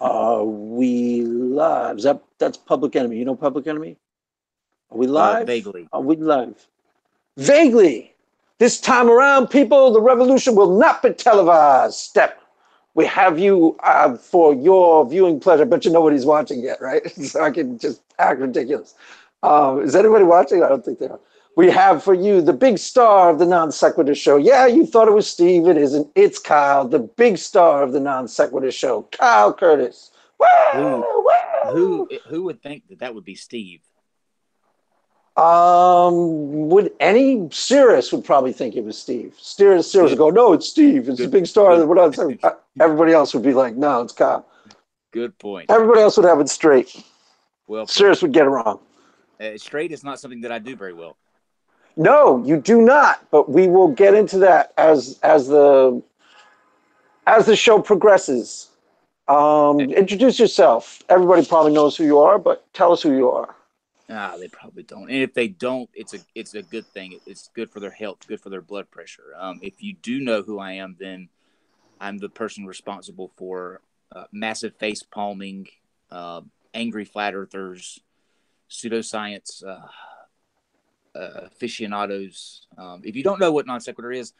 Are we live? That's Public Enemy. You know Public Enemy? Are we live? Vaguely. Are we live? Vaguely. This time around, people, the revolution will not be televised. Step. We have you for your viewing pleasure, but nobody's watching yet, right? So I can just act ridiculous. Is anybody watching? I don't think they are. We have for you the big star of the Non Sequitur Show. Yeah, you thought it was Steve. It isn't. It's Kyle, the big star of the Non Sequitur Show. Kyle Curtis. Who Woo! Woo! who would think that that would be Steve? Would any Cirrus would probably think it was Steve. Cirrus would Good, go, no, it's Steve. It's the good, big star. good, We're not saying. Everybody else would be like, no, it's Kyle. good point. Everybody else would have it straight. Well put. Cirrus would get it wrong. Straight is not something that I do very well. No, you do not. But we will get into that as the show progresses. Eh, Introduce yourself. Everybody probably knows who you are, but tell us who you are. they probably don't. And if they don't, it's a good thing. It's good for their health, good for their blood pressure. If you do know who I am, then I'm the person responsible for massive face palming, angry flat earthers, pseudoscience aficionados. If you don't know what non sequitur is,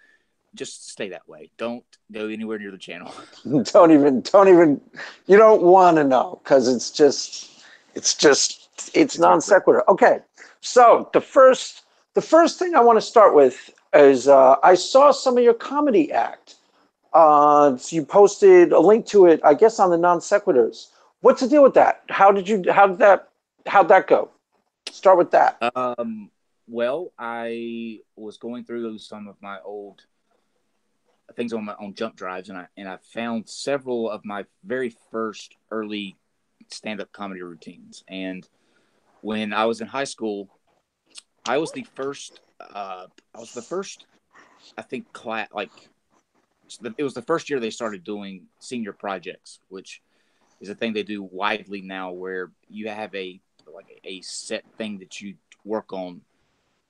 just stay that way. Don't go anywhere near the channel. Don't even. You don't want to know because it's It's non awkward. sequitur. Okay, so the first thing I want to start with is I saw some of your comedy act. So you posted a link to it, I guess, on the non sequiturs. What's the deal with that? How'd that go? Start with that. Well, I was going through some of my old things on my own jump drives, and I found several of my very first early stand up comedy routines. And when I was in high school, I was the first. I was the first. I think class like it was the first year they started doing senior projects, which is a thing they do widely now, where you have a set thing that you work on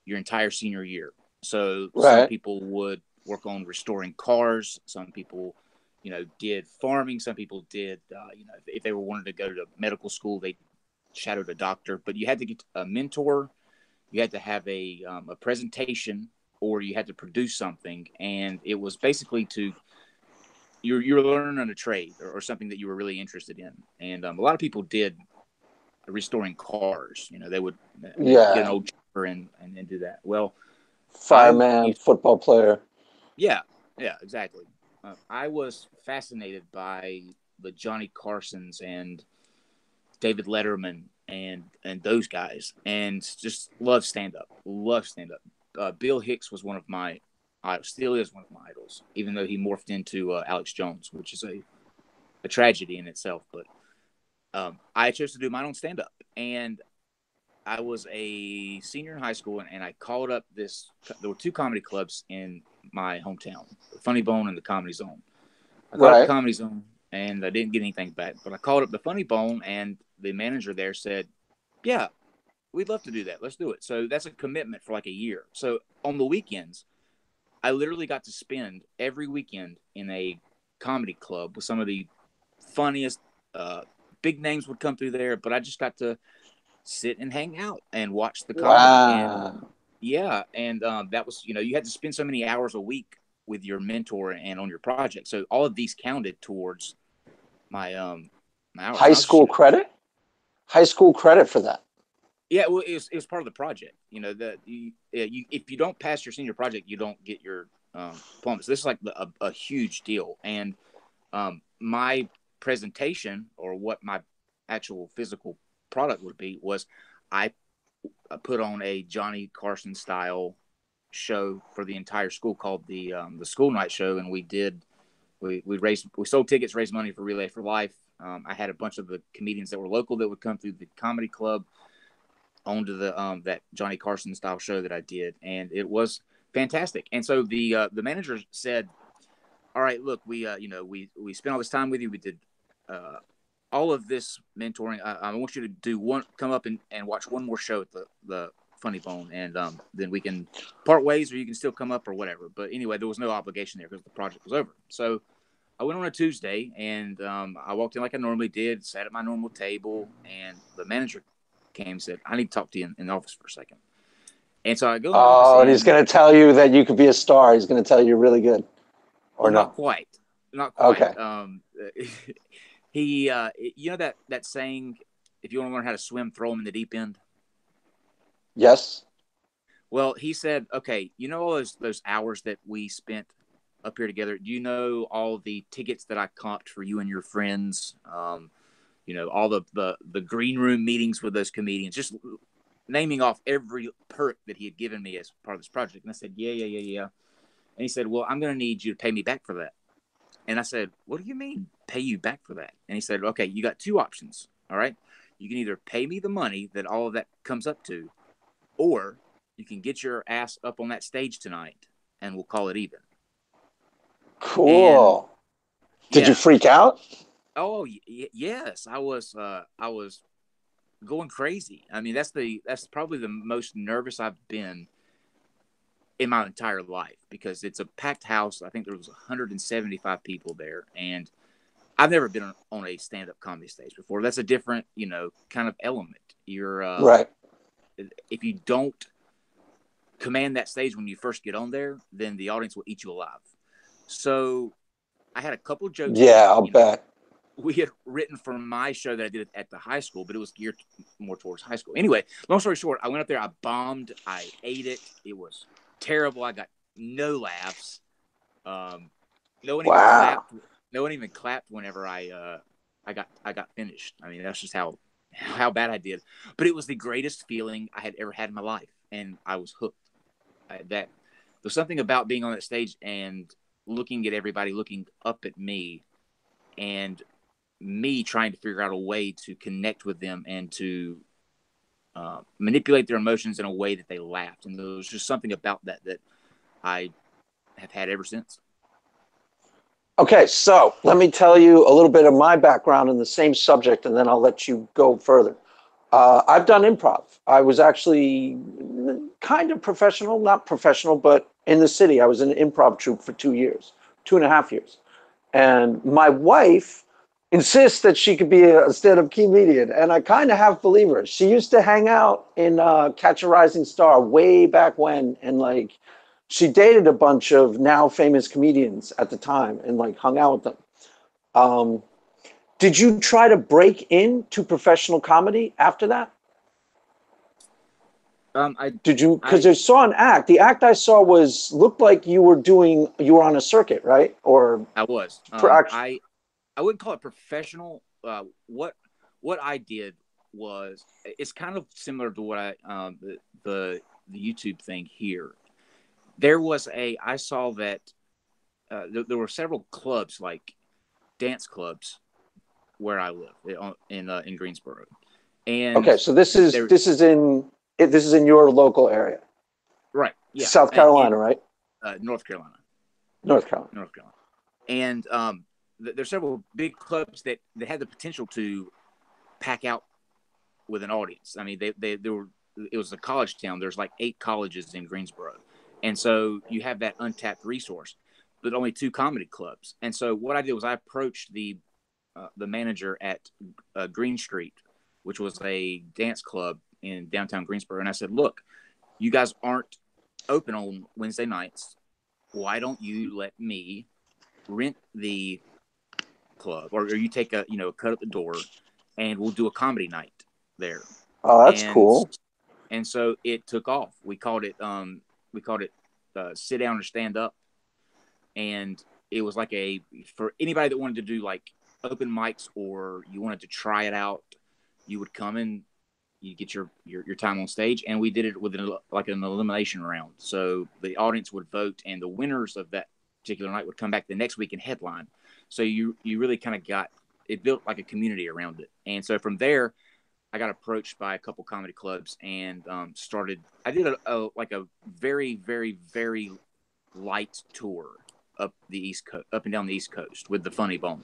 your entire senior year. So some Right. people would work on restoring cars. Some people, did farming. Some people did, if they were wanted to go to medical school, they shadowed a doctor. But you had to get a mentor. You had to have a presentation, or you had to produce something, and it was basically to you're learning a trade, or something that you were really interested in. And a lot of people did restoring cars. They would get an Yeah. old chipper and do that. Well, I Fireman, football player. yeah, yeah, exactly. I was fascinated by the Johnny Carsons and David Letterman and those guys, and just love stand up. Love stand up. Bill Hicks was one of my still is one of my idols, even though he morphed into Alex Jones, which is a tragedy in itself. But I chose to do my own stand up, and I was a senior in high school, and I called up this. There were two comedy clubs in my hometown, the Funny Bone and the Comedy Zone. I called up the Right. Comedy Zone, and I didn't get anything back. But I called up the Funny Bone, and the manager there said, "Yeah, we'd love to do that. Let's do it." So that's a commitment for like a year. So on the weekends, I literally got to spend every weekend in a comedy club with some of the funniest. Big names would come through there, but I just got to sit and hang out and watch the comedy. And Wow. yeah, and that was, you had to spend so many hours a week with your mentor and on your project. So all of these counted towards my hours. High And I was just, school credit? High school credit for that. yeah, well, it was part of the project. That if you don't pass your senior project, you don't get your diploma. So this is like a huge deal. And my presentation, or what my actual physical product would be, was I put on a Johnny Carson style show for the entire school called the school night show, and we sold tickets, raised money for Relay for Life. I had a bunch of the comedians that were local that would come through the comedy club onto the that Johnny Carson style show that I did, and it was fantastic. And so the manager said, "All right, look, we spent all this time with you. We did uh, all of this mentoring. I want you to come up and watch one more show at the Funny Bone, and then we can part ways, or you can still come up or whatever." But anyway, there was no obligation there because the project was over. So I went on a Tuesday, and I walked in like I normally did, sat at my normal table, and the manager came and said, "I need to talk to you in the office for a second." And so I go in the office, Oh, and he's and going to tell you that you could be a star. He's going to tell you you're really good, or well, no? not quite, not quite. Okay. He, you know that saying, if you want to learn how to swim, throw them in the deep end. Yes. Well, he said, okay, you know all those hours that we spent up here together. Do you know all the tickets that I comped for you and your friends? All the green room meetings with those comedians, just naming off every perk that he had given me as part of this project. And I said, yeah. And he said, well, I'm going to need you to pay me back for that. And I said, what do you mean pay you back for that? And he said, okay, you got two options. All right. You can either pay me the money that all of that comes up to, or you can get your ass up on that stage tonight and we'll call it even. And Cool. Did you yeah. freak out? Oh, yes. I was going crazy. I mean, that's probably the most nervous I've been in my entire life, because it's a packed house. I think there was 175 people there, and I've never been on a stand-up comedy stage before. That's a different, kind of element. Right. If you don't command that stage when you first get on there, then the audience will eat you alive. So I had a couple of jokes that Yeah, I'll bet. we had written for my show that I did at the high school, but it was geared more towards high school. Anyway, long story short, I went up there, I bombed, I ate it. It was terrible. I got no laughs. No one even Wow. clapped. No one even clapped whenever I got finished. I mean, that's just how bad I did. But it was the greatest feeling I had ever had in my life, and I was hooked. There's something about being on that stage and looking at everybody looking up at me, and me trying to figure out a way to connect with them and to manipulate their emotions in a way that they laughed. And there was just something about that I have had ever since. Okay, so let me tell you a little bit of my background in the same subject, and then I'll let you go further. I've done improv. I was actually kind of professional, not professional, but in the city. I was in an improv troupe for 2 years, 2.5 years. And my wife insists that she could be a stand-up comedian, and I kind of half believe her. She used to hang out in Catch a Rising Star way back when, and like she dated a bunch of now famous comedians at the time, and like hung out with them. Um, did you try to break into professional comedy after that? I Did you? Because I I saw an act. The act I saw looked like you were on a circuit, right? Or I was. for act. I wouldn't call it professional. What I did was, it's kind of similar to what the YouTube thing here. I saw that there were several clubs, like dance clubs, where I live in Greensboro, and Okay, so this is there this is in this is in your local area, right, yeah, South Carolina, right? North Carolina, North Carolina. and there's several big clubs that had the potential to pack out with an audience. I mean, they were it was a college town. There's like 8 colleges in Greensboro, and so you have that untapped resource, but only 2 comedy clubs. And so what I did was I approached the manager at Green Street, which was a dance club in downtown Greensboro, and I said, "Look, you guys aren't open on Wednesday nights. Why don't you let me rent the club, or you take a cut at the door, and we'll do a comedy night there." Oh, that's And cool. and so it took off. We called it sit down or stand up, and it was like for anybody that wanted to do like open mics, or you wanted to try it out, you would come and you get your time on stage, and we did it with like an elimination round. So the audience would vote, and the winners of that particular night would come back the next week and headline. So you really kind of got it built like a community around it. And so from there, I got approached by a couple comedy clubs and started. I did a very, very, very light tour up the East Coast, up and down the East Coast with the Funny Bone,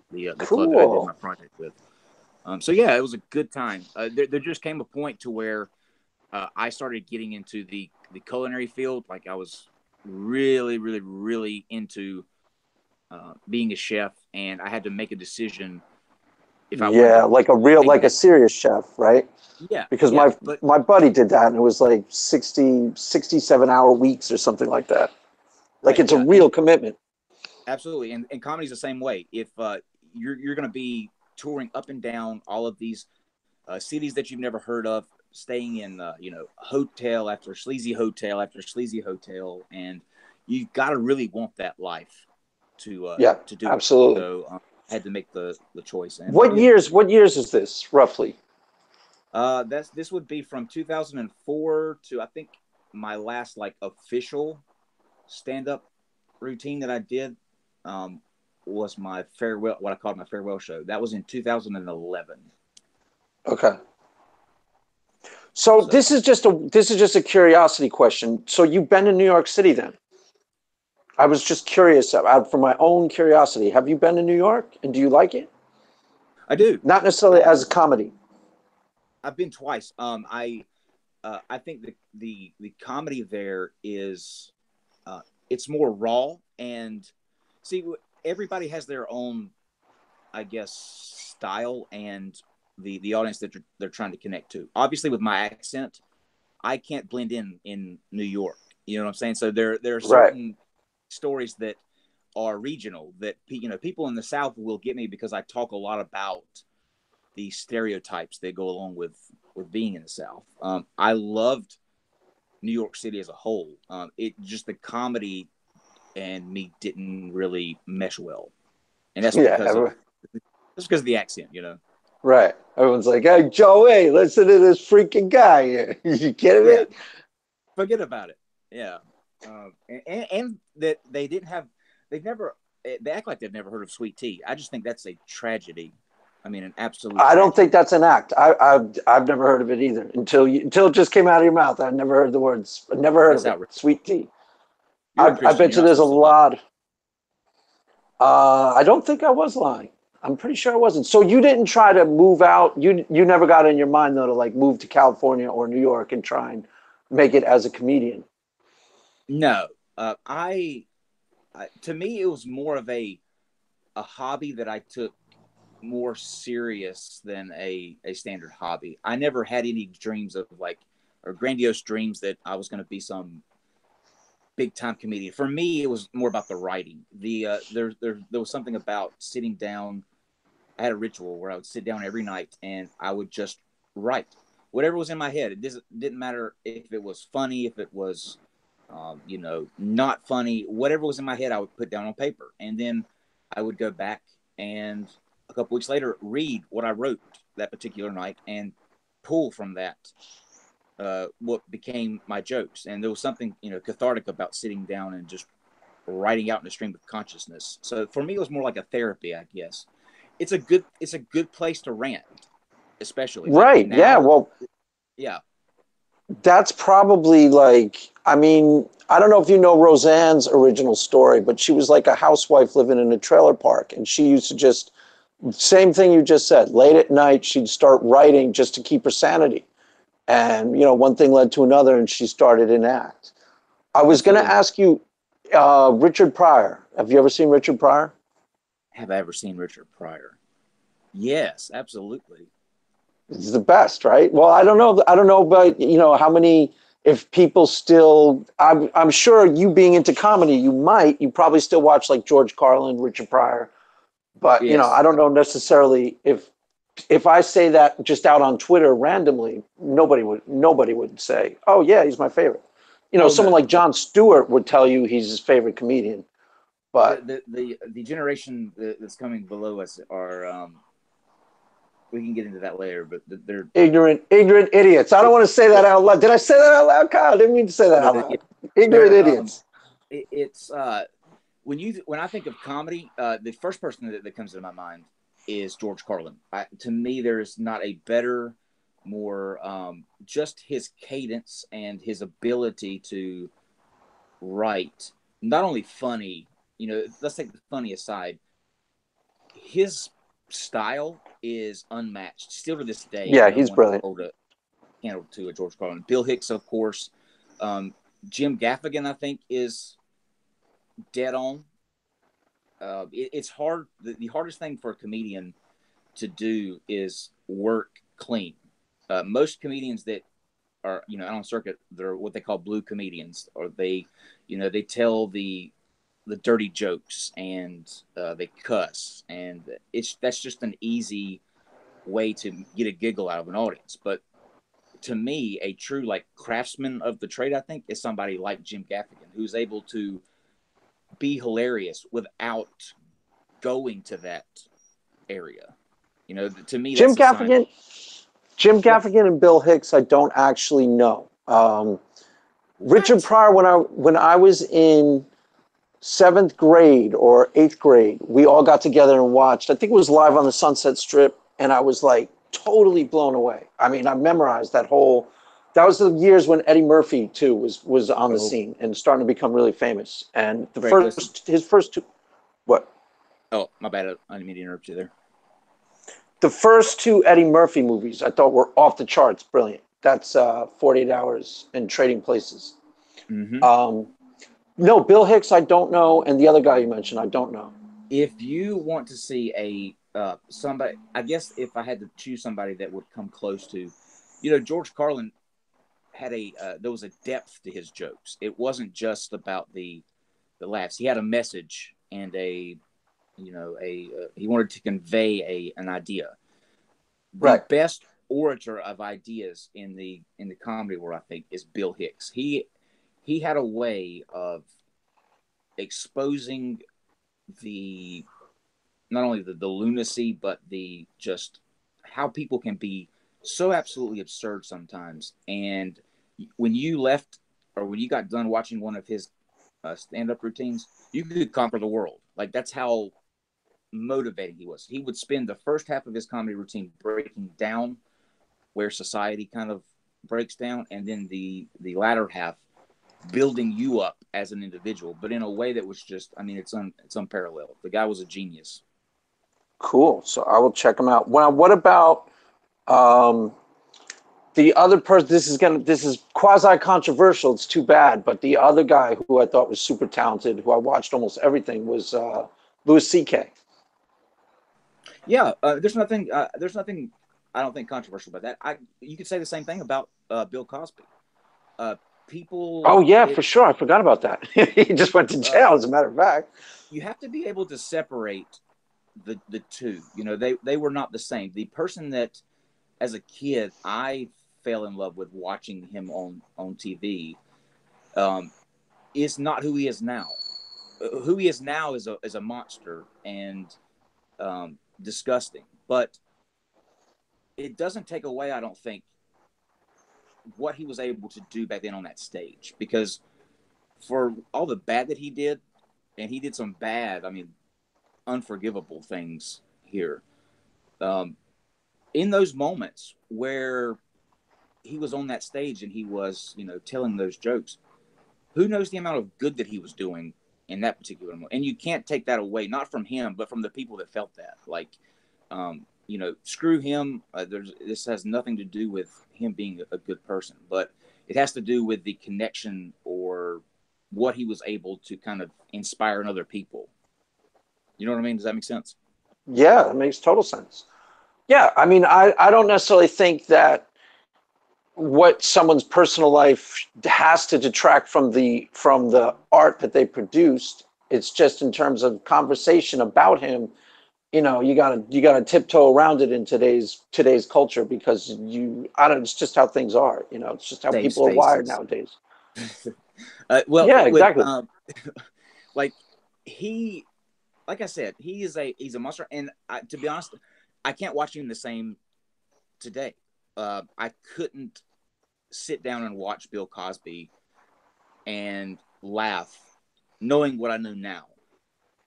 the club that I did my Cool. project with. So yeah, it was a good time. There just came a point to where I started getting into the culinary field. Like I was really, really, really into being a chef, and I had to make a decision if I wanted Yeah, to like take a that. serious chef, right? Yeah, Because yeah, but my buddy did that, and it was like 67 hour weeks or something like that. Like right, it's a yeah, and real commitment. absolutely, and comedy's the same way. If you're going to be touring up and down all of these cities that you've never heard of, staying in hotel after sleazy hotel, and you've got to really want that life Yeah, to do it. absolutely. So I had to make the choice, and I What did. years? What years is this roughly? This would be from 2004 to I think my last like official stand up routine that I did um, was my farewell, what I called my farewell show. That was in 2011. Okay. So So this is just a curiosity question. So you've been to New York City then? I was just curious out for my own curiosity. Have you been to New York and do you like it? I do. Not necessarily I, as a comedy. I've been twice. I think the comedy there is it's more raw and see everybody has their own I guess style and the audience that they're trying to connect to. Obviously, with my accent, I can't blend in New York. You know what I'm saying? So there are Right. certain stories that are regional that people in the South will get me because I talk a lot about the stereotypes that go along with being in the South. I loved New York City as a whole. It just the comedy and me didn't really mesh well, and Yeah. that's because of the accent. You know. Right. Everyone's like, "Hey, Joey, listen to this freaking guy here." You kidding Yeah. me? Forget about it. Yeah. And that they've never, they act like they've never heard of sweet tea. I just think that's a tragedy. I mean, an absolute I don't think tragedy. that's an act. I've never heard of it either until it just came out of your mouth. I've never heard the words. I've never heard That's of it. outrageous. Sweet tea. You're a I Christian. bet You're you not there's a supposed to lie. lot. I don't think I was lying. I'm pretty sure I wasn't. So you didn't try to move out. You never got in your mind though to like move to California or New York and try and make it as a comedian. No. To me, it was more of a hobby that I took more serious than a standard hobby. I never had any dreams of like, or grandiose dreams that I was going to be some big time comedian. For me, it was more about the writing. There was something about sitting down. I had a ritual where I would sit down every night and I would just write whatever was in my head. Didn't matter if it was funny, if it was not funny. Whatever was in my head, I would put down on paper, and then I would go back and a couple weeks later read what I wrote that particular night and pull from that what became my jokes. And there was something cathartic about sitting down and just writing out in a stream of consciousness. So for me, it was more like a therapy, I guess. It's a good place to rant, especially like Right. Yeah. now. Well, Yeah. that's probably like, I mean, I don't know if you know Roseanne's original story, but she was like a housewife living in a trailer park. And she used to just, same thing you just said, late at night, she'd start writing just to keep her sanity. And, one thing led to another, and she started an act. I was going to Absolutely. ask you, Richard Pryor. Have you ever seen Richard Pryor? Have I ever seen Richard Pryor? Yes, absolutely. It's the best, right? Well, I don't know. I don't know, but how many. If people still, I'm sure you being into comedy, you probably still watch like George Carlin, Richard Pryor. But I Yes. don't know necessarily if I say that just out on Twitter randomly, nobody would say, "Oh yeah, he's my favorite." Oh Someone no, like no. Jon Stewart would tell you he's his favorite comedian. But The generation that's coming below us are we can get into that later, but they're ignorant idiots. I don't want to say that out loud. Did I say that out loud, Kyle? I didn't mean to say that no, out loud. Ignorant they're idiots. it's when I think of comedy, the first person that comes to my mind is George Carlin. To me, there is not a better, more just his cadence and his ability to write not only funny. Let's take the funny aside. His style is unmatched. Still to this day, Yeah, no he's one can brilliant. hold a candle to a George Carlin. Bill Hicks, of course. Jim Gaffigan, I think, is dead on. it's hard. The hardest thing for a comedian to do is work clean. Most comedians that are, out on circuit, they're what they call blue comedians, or they tell the dirty jokes, and they cuss, and that's just an easy way to get a giggle out of an audience. But to me, a true craftsman of the trade, I think, is somebody like Jim Gaffigan, who's able to be hilarious without going to that area. To me, Jim that's a sign. Gaffigan, Jim Gaffigan and Bill Hicks, I don't actually know. Richard Pryor, when I was in 7th grade or 8th grade, we all got together and watched. I think it was Live on the Sunset Strip, and I was totally blown away. I mean, I memorized that whole. That was the years when Eddie Murphy too was on the scene and starting to become really famous. And his first two, what? Oh, my bad. I didn't mean to interrupt you there. The first 2 Eddie Murphy movies I thought were off the charts, brilliant. That's 48 Hours and Trading Places. Mm-hmm. No, Bill Hicks, I don't know, and the other guy you mentioned, I don't know. If you want to see somebody, I guess if I had to choose somebody that would come close to, George Carlin had there was a depth to his jokes. It wasn't just about the laughs. He had a message and he wanted to convey an idea. The best orator of ideas in the comedy world, I think, is Bill Hicks. He had a way of exposing not only the lunacy, but the just how people can be so absolutely absurd sometimes. And when you left, or when you got done watching one of his stand-up routines, you could conquer the world. That's how motivating he was. He would spend the first half of his comedy routine breaking down where society kind of breaks down, and then the latter half building you up as an individual, but in a way that was just, it's unparalleled. The guy was a genius. Cool. So I will check him out. Well, what about the other person? This is quasi controversial. It's too bad, but the other guy who I thought was super talented, who I watched almost everything, was Louis C.K. Yeah, there's nothing I don't think controversial about that. You could say the same thing about Bill Cosby. People. Oh yeah, for sure. I forgot about that. He just went to jail, as a matter of fact. You have to be able to separate the two. They were not the same. The person that, as a kid, I fell in love with watching him on TV, is not who he is now. Who he is now is a monster and disgusting. But it doesn't take away, I don't think, what he was able to do back then on that stage. Because for all the bad that he did, and he did some bad, unforgivable things here, in those moments where he was on that stage and he was, telling those jokes, who knows the amount of good that he was doing in that particular moment. And you can't take that away, not from him, but from the people that felt that. Screw him. This has nothing to do with him being a good person, but it has to do with the connection or what he was able to kind of inspire in other people. You know what I mean? Does that make sense? Yeah, it makes total sense. Yeah, I don't necessarily think that what someone's personal life has to detract from the art that they produced. It's just in terms of conversation about him. You gotta tiptoe around it in today's culture, because it's just how things are. It's just how people are wired nowadays. Yeah, exactly. Like I said, he's a monster. And to be honest, I can't watch him the same today. I couldn't sit down and watch Bill Cosby and laugh knowing what I know now.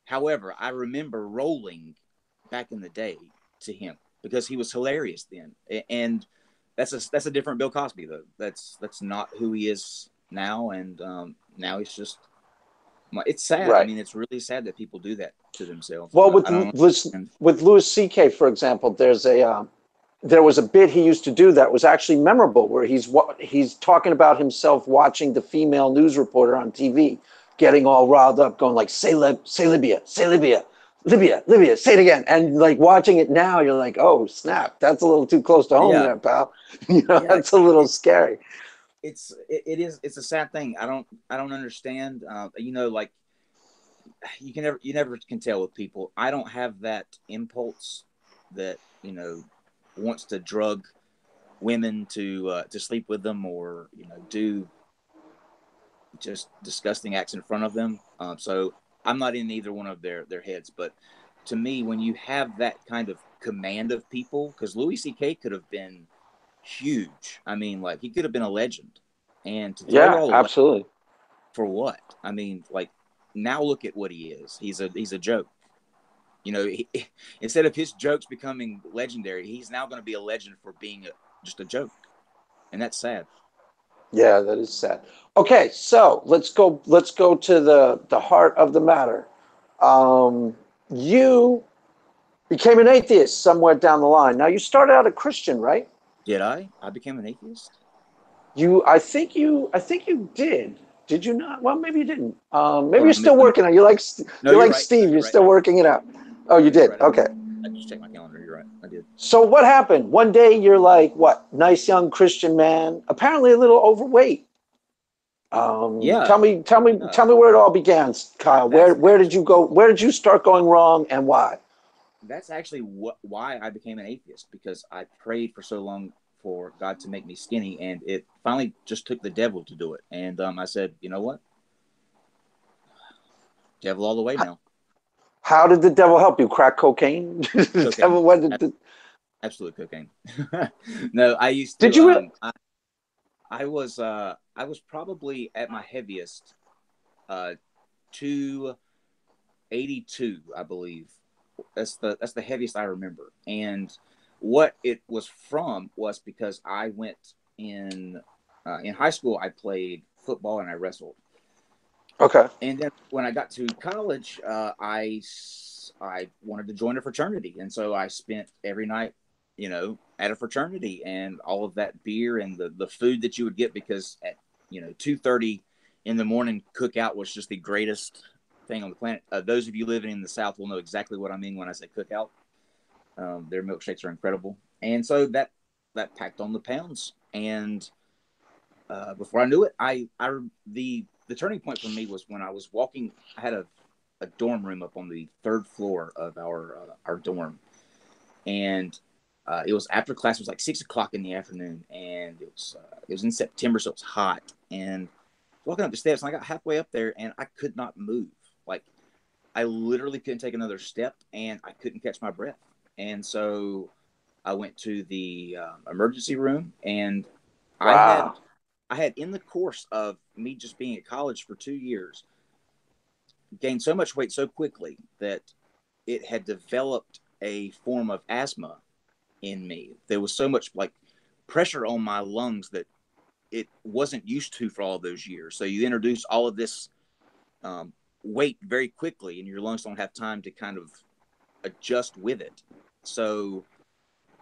However, I remember rolling back in the day to him because he was hilarious then. And that's a different Bill Cosby, though. That's not who he is now. And now he's just, it's sad. Right. It's really sad that people do that to themselves. Well, with Louis C.K., for example, there was a bit he used to do that was actually memorable, where he's talking about himself watching the female news reporter on TV getting all riled up, going like, say Libya, say Libya. Livia, say it again. And like watching it now, you're like, oh snap, that's a little too close to home Yeah, there, pal. You know, yeah. that's a little scary. It's a sad thing. I don't understand. Like you never can tell with people. I don't have that impulse that wants to drug women to sleep with them, or do just disgusting acts in front of them. So I'm not in either one of their heads. But to me, when you have that kind of command of people, because Louis C.K. could have been huge. I mean, like he could have been a legend, and to throw it Yeah, all away absolutely. for what? I mean, like now look at what he is. He's a joke. Instead of his jokes becoming legendary, he's now going to be a legend for being just a joke, and that's sad. Yeah, that is sad. Okay, so let's go to the heart of the matter. Um, you became an atheist somewhere down the line. Now you started out a Christian, right? Did I? I became an atheist. I think you did. Did you not? Well, maybe you didn't. Maybe Hold you're on. still Let me. working on it. You're like No, you're you're like right. No, Steve. you're You're right. still working it out. Oh, you No, you're did. right. Okay. I just checked my calendar. You're right. I did. So what happened? One day you're like, what? Nice young Christian man, apparently a little overweight. Yeah. Tell me, tell me, Yeah. tell me where it all began, Kyle. Where That's where did you actually go? Where did you start going wrong, and why? that's actually why I became an atheist, because I prayed for so long for God to make me skinny, and it finally just took the devil to do it. And I said, you know what, devil all the way now. How did the devil help you? Crack cocaine? The Cocaine, devil, what did the, absolute cocaine. No, I used did to. you? I was probably at my heaviest, 282, I believe. That's the heaviest I remember. And what it was from was because I went in high school. I played football and I wrestled. Okay. And then when I got to college, I wanted to join a fraternity, and so I spent every night, at a fraternity, and all of that beer and the food that you would get, because at 2:30 in the morning, cookout was just the greatest thing on the planet. Those of you living in the South will know exactly what I mean when I say cookout. Their milkshakes are incredible, and so that packed on the pounds. And before I knew it, the turning point for me was when I was walking. I had a dorm room up on the third floor of our dorm, and it was after class. It was like 6 o'clock in the afternoon, and it was in September, so it was hot. And walking up the steps, and I got halfway up there, and I could not move. Like I literally couldn't take another step, and I couldn't catch my breath. And so I went to the emergency room, and I had Wow. I had, in the course of me just being at college for 2 years, gained so much weight so quickly that it had developed a form of asthma in me. There was so much like pressure on my lungs that it wasn't used to for all those years. So you introduce all of this um, weight very quickly, and your lungs don't have time to kind of adjust with it. So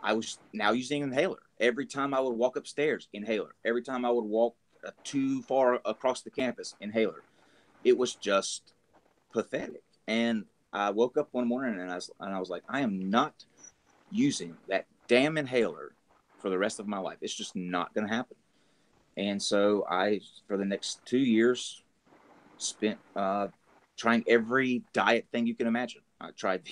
I was now using inhaler every time I would walk upstairs. Inhaler every time I would walk too far across the campus. Inhaler. It was just pathetic. And I woke up one morning, and I was like, I am not using that damn inhaler for the rest of my life. It's just not going to happen. And so I, for the next 2 years, spent trying every diet thing you can imagine. I tried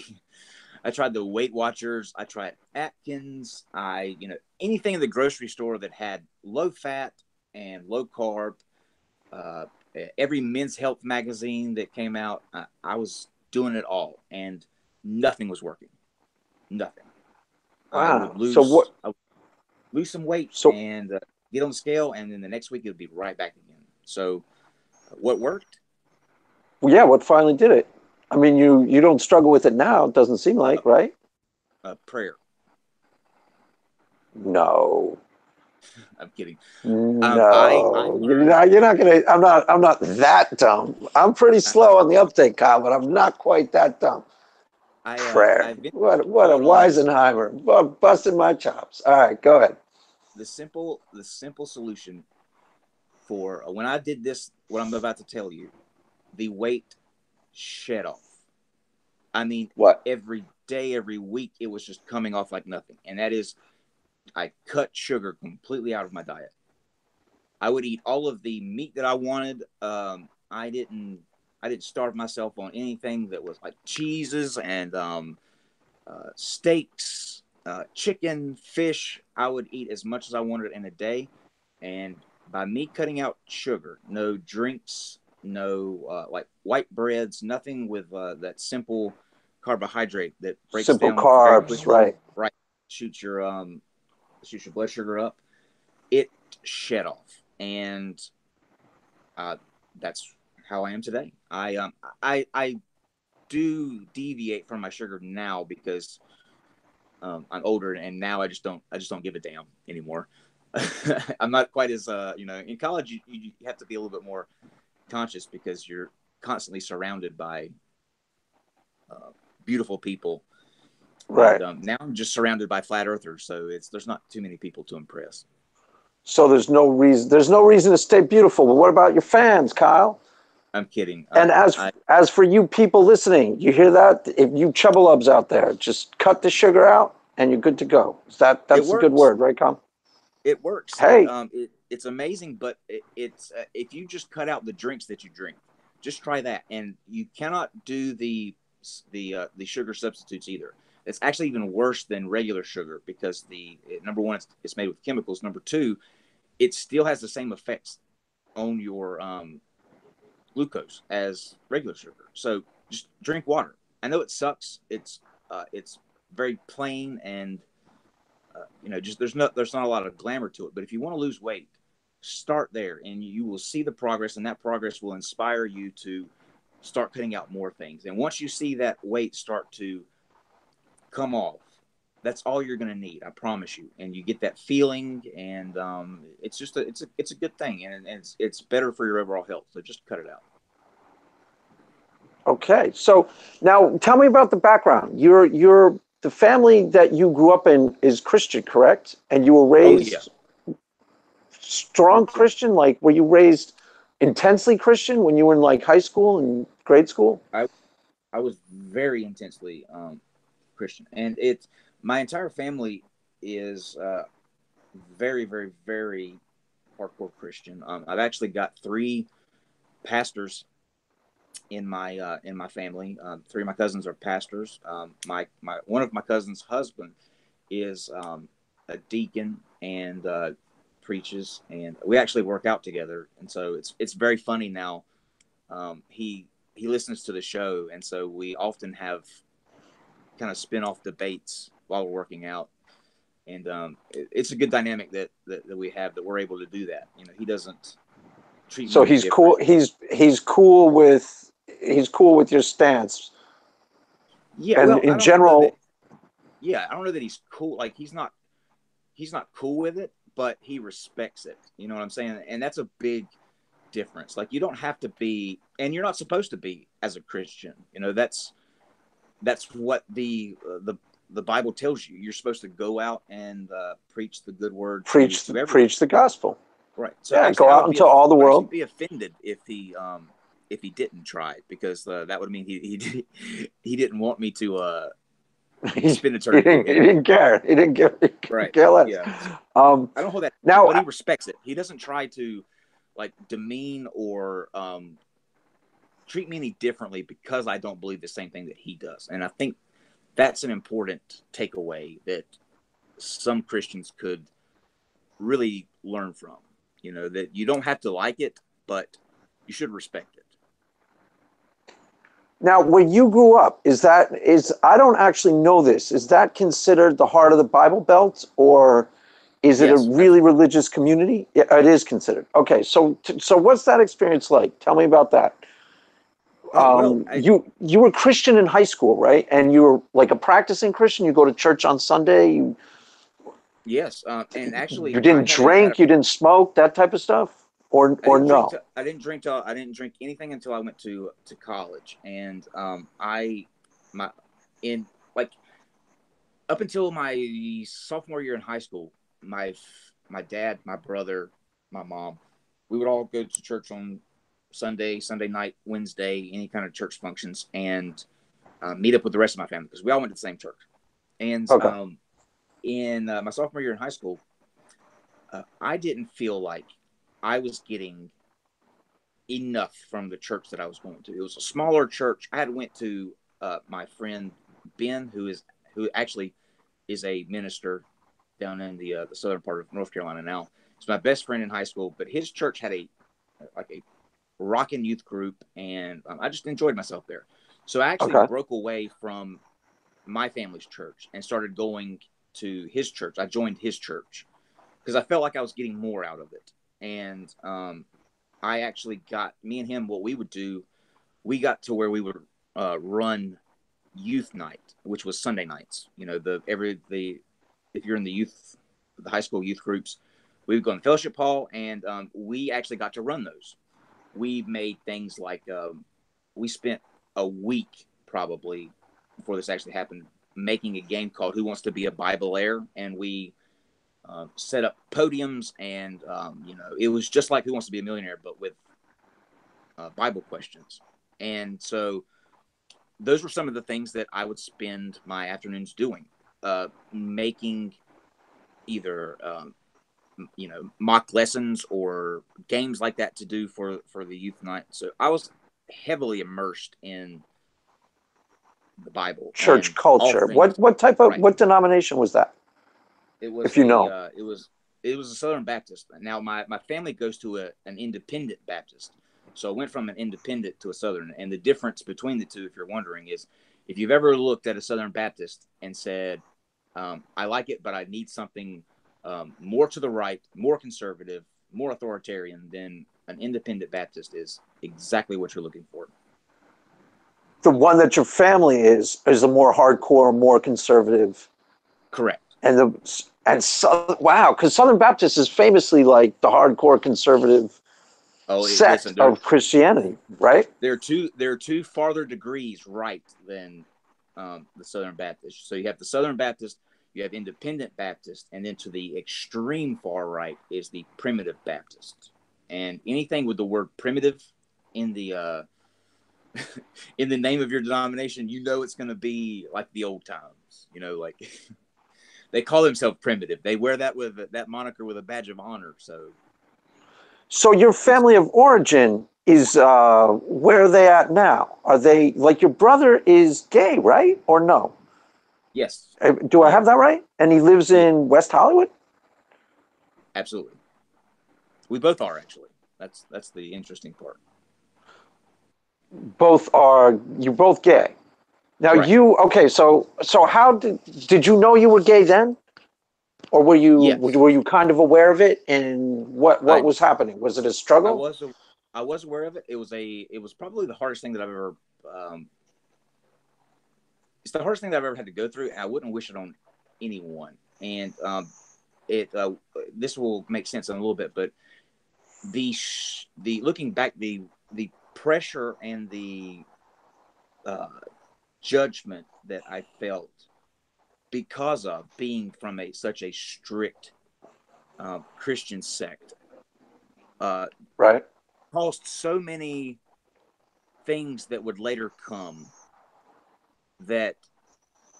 the Weight Watchers. I tried Atkins. Anything in the grocery store that had low fat and low carb. Uh, every men's health magazine that came out, I was doing it all, and nothing was working. Nothing. I would Wow. So what? lose, I would lose some weight So and get on the scale, and then the next week it would be right back again. So, what worked? yeah, what finally did it? I mean, you don't struggle with it now. It doesn't seem like, right? Prayer. No. I'm kidding. I No, learned. you're not gonna. I'm not that dumb. I'm pretty I, slow on the uptake, Kyle, but I'm not quite that dumb. I Prayer. eventually What a caught on Weisenheimer. Busting my chops. All right, go ahead. the simple solution for when I did this, what I'm about to tell you, the weight shed off. I mean, What? every day, every week, it was just coming off like nothing. And that is, I cut sugar completely out of my diet. I would eat all of the meat that I wanted. I didn't starve myself on anything that was like cheeses and steaks, chicken, fish. I would eat as much as I wanted in a day. And by me cutting out sugar, no drinks, no like white breads, nothing with that simple carbohydrate that breaks Simple down very carbs, quickly, right? right? Shoots your shoots your blood sugar up. It shed off, and uh, that's how I am today. I do deviate from my sugar now because I'm older, and now I just don't give a damn anymore. I'm not quite as in college you have to be a little bit more conscious because you're constantly surrounded by beautiful people, and Right. now I'm just surrounded by flat earthers, so there's not too many people to impress. So there's no reason to stay beautiful. But what about your fans, Kyle? I'm kidding. And as for you people listening, you hear that? If you chubbalubs out there, just cut the sugar out and you're good to go. It That's a good works. word, right, Kyle? It works. Hey, It's amazing, but it's if you just cut out the drinks that you drink, just try that, and you cannot do the sugar substitutes either. It's actually even worse than regular sugar because number one, it's made with chemicals. Number two, it still has the same effects on your glucose as regular sugar. So just drink water. I know it sucks. It's very plain and just there's not a lot of glamour to it. But if you want to lose weight, start there, and you will see the progress, and that progress will inspire you to start cutting out more things. And once you see that weight start to come off, that's all you're going to need. I promise you. And you get that feeling, and it's just it's a good thing, and it's better for your overall health. So just cut it out. okay. So now tell me about the background. The family that you grew up in is Christian, correct? And you were Oh yeah, raised strong yeah. Christian? Like, were you raised intensely Christian when you were in like high school and grade school? I I was very intensely Christian, and it's my entire family is very, very, very hardcore Christian. I've actually got three pastors in my family. Three of my cousins are pastors. My one of my cousins' husband is a deacon and preaches, and we actually work out together. And so it's very funny now. He listens to the show, and so we often have kind of spin off debates while we're working out. And it's a good dynamic that we have, that we're able to do that. He doesn't treat me So any he's cool. different. He's cool with your stance. Yeah, And well, in general, I don't know that he's cool. Like he's not cool with it, but he respects it. You know what I'm saying? And that's a big difference. Like you don't have to be, and you're not supposed to be as a Christian. That's what the Bible tells you. You're supposed to go out and preach the good word to everyone. preach the gospel. Right. So Yeah, actually, go out into all the I would actually world. be offended if he didn't try it, because that would mean he didn't want me to he, spend eternity with he him. didn't care. He Right. couldn't care less. Yeah. I don't hold that, Now, but he respects it. He doesn't try to like demean or treat me any differently because I don't believe the same thing that he does. And I think that's an important takeaway that some Christians could really learn from. That you don't have to like it, but you should respect it. now, where you grew up, is I don't actually know this. Is that considered the heart of the Bible Belt, or is it a Yes. really religious community? Yeah, it is considered. Okay, so what's that experience like? Tell me about that. Well, You were Christian in high school, right? And you were like a practicing Christian. You go to church on Sunday. yes, and You actually, didn't drink. You didn't smoke. That type of stuff, or no. I didn't drink anything until I went to college, and my in like up until my sophomore year in high school, my dad, my brother, my mom, we would all go to church on Sunday night, Wednesday, any kind of church functions, and meet up with the rest of my family because we all went to the same church. And Okay. In my sophomore year in high school, I didn't feel like I was getting enough from the church that I was going to. It was a smaller church. I had went to my friend Ben, who actually is a minister down in the southern part of North Carolina now. He's my best friend in high school, but his church had a rockin' youth group, and I just enjoyed myself there. So I actually Okay. broke away from my family's church and started going to his church. I joined his church because I felt like I was getting more out of it. And I actually got, me and him, what we would do, we got to where we would run youth night, which was Sunday nights. You know, if you're in the high school youth groups, we would go in fellowship hall, and we actually got to run those. We made things like we spent a week probably before this actually happened making a game called Who Wants to Be a Bible-Aire, and we set up podiums, and it was just like Who Wants to Be a Millionaire, but with Bible questions. And so those were some of the things that I would spend my afternoons doing, making either mock lessons or games like that to do for the youth night. So I was heavily immersed in the Bible, Church and all culture. things. What type of Right. what denomination was that? It was If you know. it was a Southern Baptist. Now my family goes to an independent Baptist, so I went from an independent to a Southern. And the difference between the two, if you're wondering, is if you've ever looked at a Southern Baptist and said, "I like it, but I need something more to the right, more conservative, more authoritarian," then an independent Baptist is exactly what you're looking for. The one that your family is a more hardcore, more conservative, Correct. wow, because Southern Baptist is famously like the hardcore conservative Oh, sect listen, of Christianity, right? there are two farther degrees right than the Southern Baptist. So you have the Southern Baptist, you have Independent Baptist, and then to the extreme far right is the Primitive Baptist. And anything with the word primitive in the in the name of your denomination, it's going to be like the old times. Like they call themselves primitive. They wear that with that moniker with a badge of honor. So your family of origin is where are they at now? Are they like your brother is gay, right? Or no? Yes, Do I yeah, have that right? And he lives yeah, in West Hollywood? absolutely. We both are actually. That's the interesting part. You're both gay. Now Right. okay, so how did you know you were gay then? Or Yes. were you kind of aware of it, and what I was happening? Was it a I struggle? was I was aware of it. It was probably the hardest thing that I've ever um, it's the hardest thing that I've ever had to go through, and I wouldn't wish it on anyone. And it this will make sense in a little bit, but the looking back, the pressure and the uh, judgment that I felt because of being from such a strict Christian sect uh, Right. caused so many things that would later come that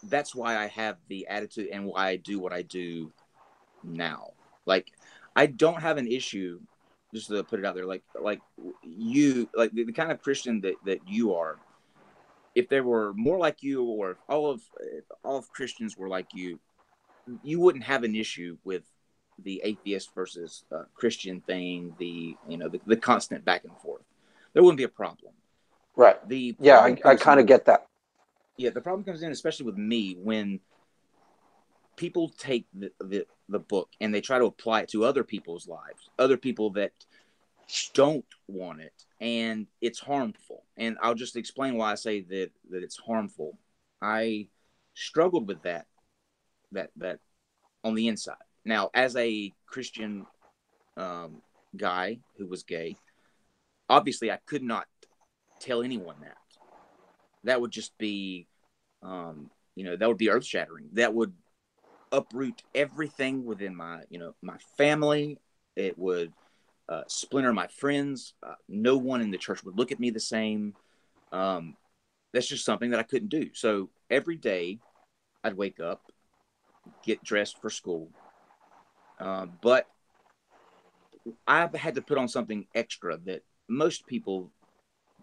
that's why I have the attitude and why I do what I do now. Like I don't have an issue, just to put it out there, like you, like the kind of Christian that you are. If there were more like you, or if all of Christians were like you wouldn't have an issue with the atheist versus Christian thing. The constant back and forth. There wouldn't be a problem. Right. The Yeah, problem I comes kind of in. get that. Yeah, the problem comes in, especially with me, when people take the book and they try to apply it to other people's lives, other people that don't want it, and it's harmful. And I'll just explain why I say that it's harmful. I struggled with that on the inside. Now, as a Christian um, guy who was gay, obviously I could not tell anyone that. That would just be, that would be earth shattering. That would uproot everything within my family. It would splinter my friends. No one in the church would look at me the same. Um, that's just something that I couldn't do. So every day I'd wake up, get dressed for school, but I had to put on something extra that most people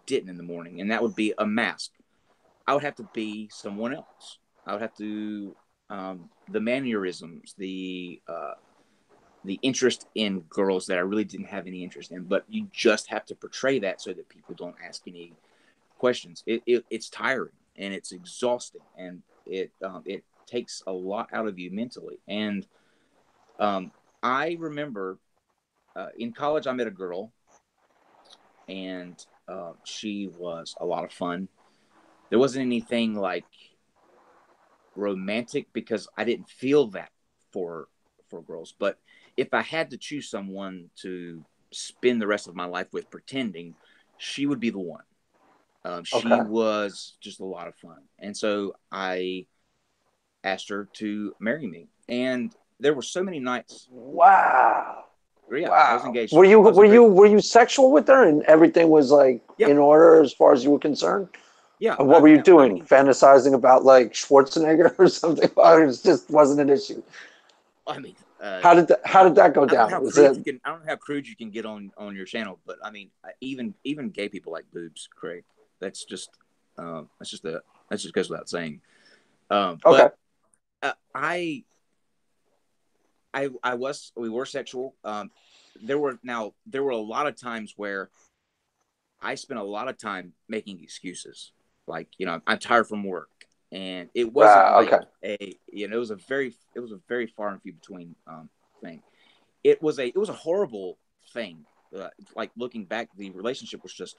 didn't in the morning, and that would be a mask. I would have to be someone else. I would have to the mannerisms, the interest in girls that I really didn't have any interest in. But you just have to portray that so that people don't ask any questions. It's tiring and it's exhausting, and it takes a lot out of you mentally. And I remember in college I met a girl, and she was a lot of fun. There wasn't anything like romantic because I didn't feel that for girls. But if I had to choose someone to spend the rest of my life with pretending, she would be the one. She Okay. was just a lot of fun, and so I asked her to marry me. And there were so many nights. Wow. Yeah, I was Wow. engaged. Were you I was were you engaged. were you sexual with her and everything was like Yeah, in order as far as you were concerned? yeah. And what were you I doing? mean, Fantasizing about like Schwarzenegger or something? Or it just wasn't an issue. I mean, How did that go I don't know down? how Was crude it you can. I don't know how crude you can get on your channel, but I mean, even gay people like boobs, Craig. That's just that's just a that just goes without saying. okay? But I was we were sexual. There were a lot of times where I spent a lot of time making excuses, like I'm tired from work, and it wasn't Wow. like Okay. it was a very far and few between thing. It was a horrible thing. Like looking back, the relationship was just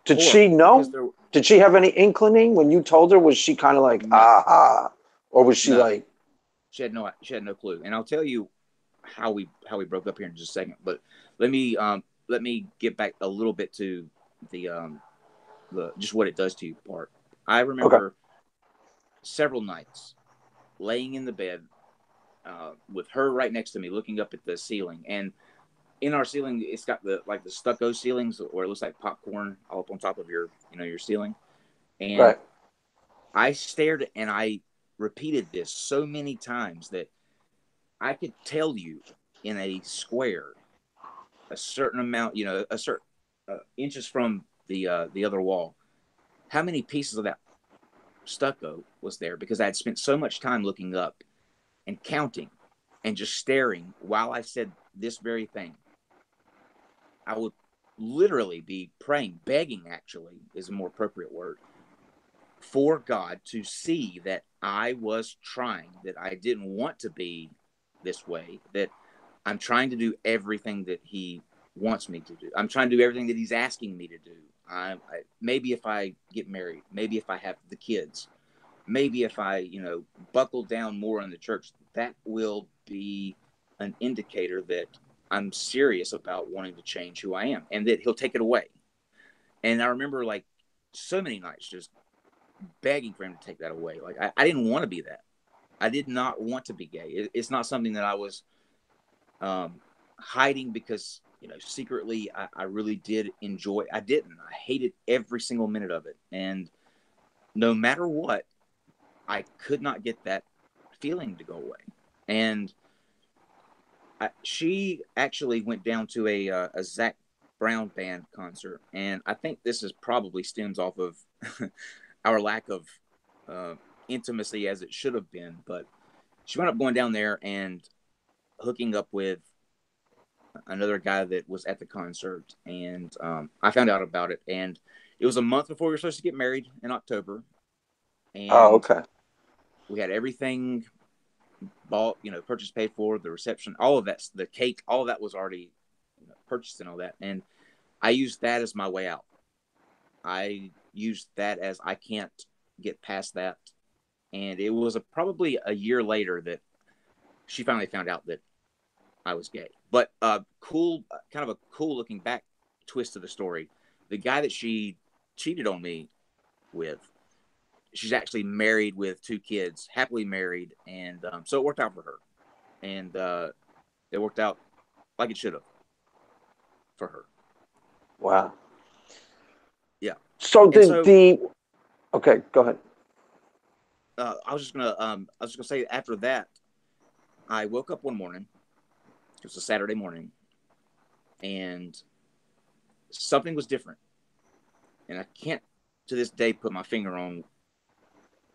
Did she horrible because know? there Did she have any inkling when you told her? Was she kind of like no aha, or was she no like she had no clue. And I'll tell you how we broke up here in just a second. But let me get back a little bit to the the just what it does to you part. I okay? remember several nights laying in the bed with her right next to me, looking up at the ceiling. And in our ceiling, it's got the stucco ceilings where it looks like popcorn all up on top of your ceiling. And Right. I stared and I repeated this so many times that I could tell you in a square a certain amount, a certain inches from the other wall, how many pieces of that stucco was there because I had spent so much time looking up and counting and just staring while I said this very thing. I would literally be praying, begging actually is a more appropriate word, for God to see that I was trying, that I didn't want to be this way, that I'm trying to do everything that He wants me to do. I'm trying to do everything that He's asking me to do. Maybe if I get married, maybe if I have the kids, maybe if I, buckle down more in the church, that will be an indicator that I'm serious about wanting to change who I am and that He'll take it away. And I remember like so many nights just begging for Him to take that away. Like I didn't want to be that. I did not want to be gay. It's not something that I was hiding because, secretly I really did enjoy. I didn't. I hated every single minute of it. And no matter what, I could not get that feeling to go away. And she actually went down to a Zach Brown band concert, and I think this is probably stems off of our lack of uh, intimacy as it should have been. But she wound up going down there and hooking up with another guy that was at the concert, and I found out about it. And it was a month before we were supposed to get married in October, Oh, and okay. we had everything bought, purchase paid for, the reception, all of that, the cake, all of that was already purchased and all that. And I used that as my way out. I used that as I can't get past that. And it was probably a year later that she finally found out that I was gay. But kind of a cool looking back twist to the story. The guy that she cheated on me with, she's actually married with 2 kids, happily married, and so it worked out for her. And it worked out like it should have for her. Wow. Yeah. So And so, Okay, go ahead. I was just gonna say after that, I woke up one morning. It was a Saturday morning, and something was different. And I can't to this day put my finger on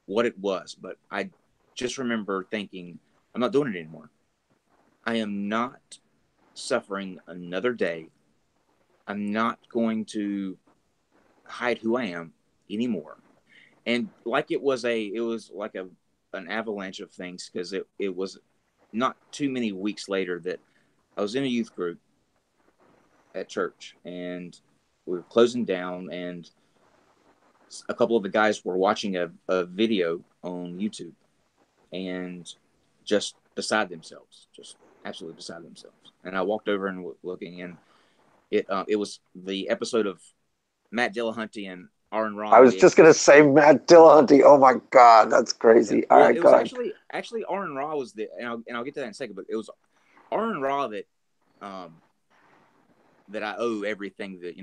what it was, but I just remember thinking, I'm not doing it anymore. I am not suffering another day. I'm not going to hide who I am anymore. And like it was like an avalanche of things, because it was not too many weeks later that I was in a youth group at church, and we were closing down, and a couple of the guys were watching a video on YouTube, and just beside themselves, just absolutely beside themselves. And I walked over and looking, and it was the episode of Matt Dillahunty and Aaron Ra I was did. just gonna say Matt Dillahunty. Oh my God, that's Yeah. crazy. All Well, right, it go was ahead. actually Aaron Ra was the, and I'll get to that in a second, but it was Aaron Ra um, that I owe everything that,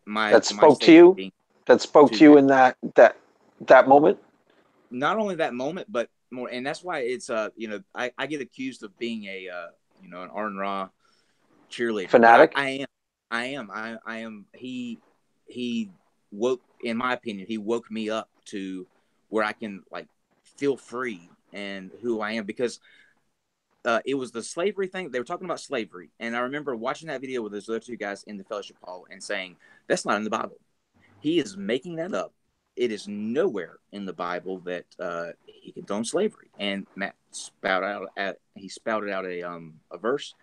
my That my spoke to Savior you. being That spoke to to you that. in that moment. Not only that moment, but more, and that's why it's I get accused of being a an Aaron Ra cheerleader, but Fanatic. I am. He woke, in my opinion, he woke me up to where I can like feel free and who I am, because it was the slavery thing. They were talking about slavery, and I remember watching that video with those other two guys in the fellowship hall and saying, "That's not in the Bible. He is making that up. It is nowhere in the Bible that he condoned slavery." And Matt spouted out a verse.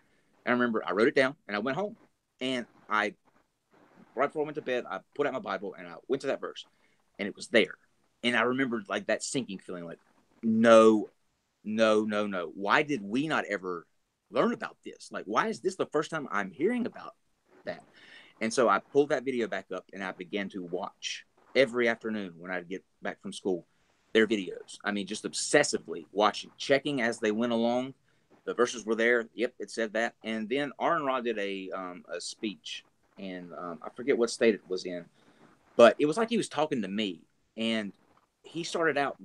And I remember I wrote it down, and I went home, and right before I went to bed, I put out my Bible and I went to that verse, and it was there. And I remembered like that sinking feeling, like, no, no, no, no. Why did we not ever learn about this? Like, why is this the first time I'm hearing about that? And so I pulled that video back up, and I began to watch every afternoon when I'd get back from school their videos. I mean, just obsessively watching, checking as they went along. The verses were there. Yep, it said that. And then Aaron Rod did a speech, and I forget what state it was in, but it was like he was talking to me. And he started out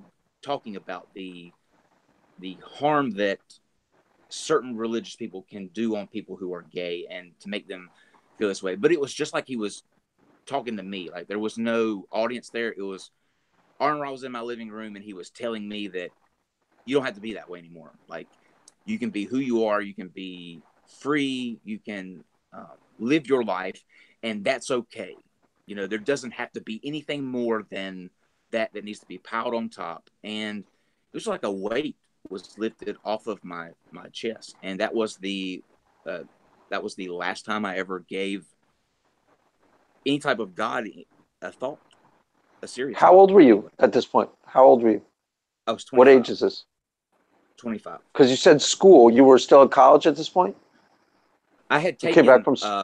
talking about the harm that certain religious people can do on people who are gay, and to make them feel this way. But it was just like he was talking to me. Like there was no audience there. It was Aaron Rod was in my living room, and he was telling me that you don't have to be that way anymore. Like you can be who you are. You can be free. You can live your life, and that's okay. There doesn't have to be anything more than that needs to be piled on top. And it was like a weight was lifted off of my chest, and uh, that was the last time I ever gave any type of God a thought, a serious How thought. old were you Anyway, at this point? How old were you? I was What 25, age is this? 25. Because you said school. You were still at college at this point. I had You came back taken from.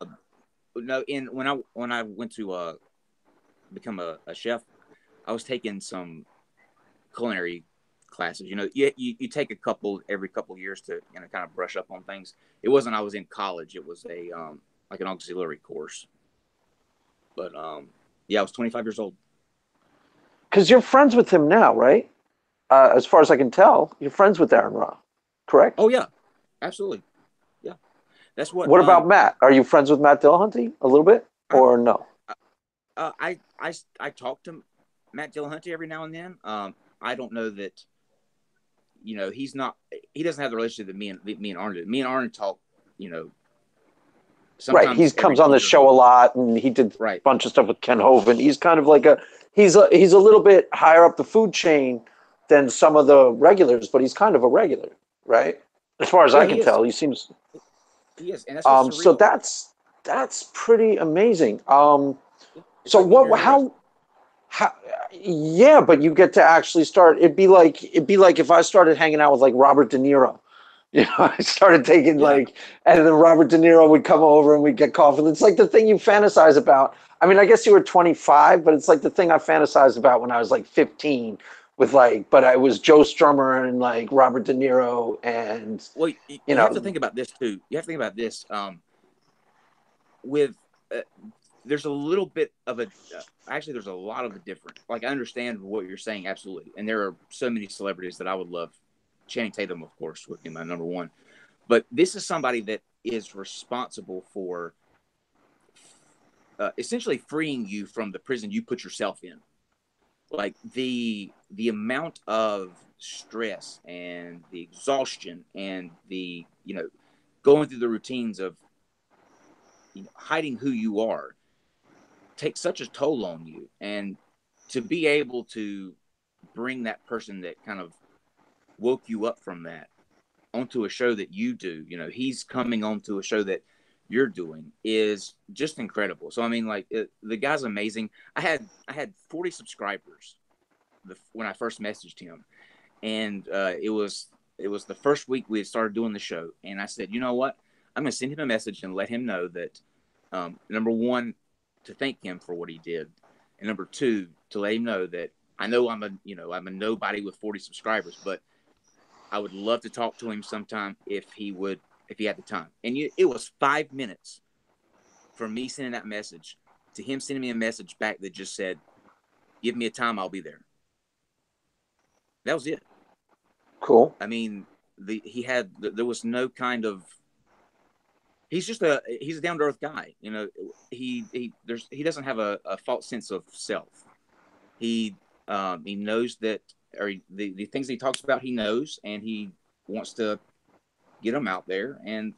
no in when I went to become a chef, I was taking some culinary classes. You take a couple every couple of years to kind of brush up on things. It wasn't I was in college. It was a like an auxiliary course. But yeah, I was 25 years old. Because you're friends with him now, right? As far as I can tell, you're friends with Aaron Ra, correct? Oh yeah, absolutely. Yeah, that's what What about Matt? Are you friends with Matt Dillahunty a little bit, I or no? I talk to Matt Dillahunty every now and then. I don't know that he doesn't have the relationship that me and Arn do. Me and Arn talk, you know, Right. He sometimes comes every on the year show a maybe. lot, and he did a Right. bunch of stuff with Ken Hovind. He's kind of like he's a little bit higher up the food chain than some of the regulars, but he's kind of a regular, right? As far as Yeah, I he can is. tell, he seems. He is, and that's what's So surreal. that's pretty amazing. It's So like meeting your what? hero. How? Yeah, but you get to actually start. It'd be like if I started hanging out with like Robert De Niro. I started taking Yeah. and then Robert De Niro would come over and we'd get coffee. It's like the thing you fantasize about. I mean, I guess you were 25, but it's like the thing I fantasized about when I was like 15 with but I was Joe Strummer and like Robert De Niro and, Well, you you have to know, think about this too. You have to think about this with uh, there's a little bit of a actually there's a lot of a different. Like I understand what you're saying absolutely, and there are so many celebrities that I would love. Channing Tatum, of course, would be my number one. But this is somebody that is responsible for essentially freeing you from the prison you put yourself in. Like the amount of stress and the exhaustion and the going through the routines of hiding who you are takes such a toll on you, and to be able to bring that person that kind of woke you up from that onto a show that you do, he's coming onto a show that you're doing is just incredible. So I mean, like the guy's amazing. I had 40 subscribers when I first messaged him, and it was the first week we had started doing the show, and I said, you know what, I'm going to send him a message and let him know that number one, to thank him for what he did, and number two, to let him know that I know I'm a nobody with 40 subscribers, but I would love to talk to him sometime if he had the time. And it was 5 minutes from me sending that message to him sending me a message back that just said, "Give me a time, I'll be there." That was it. Cool. I mean, there was no kind of. He's a down to earth guy. He doesn't have a false sense of self. He knows that, or the things he talks about, he knows, and he wants to get them out there. And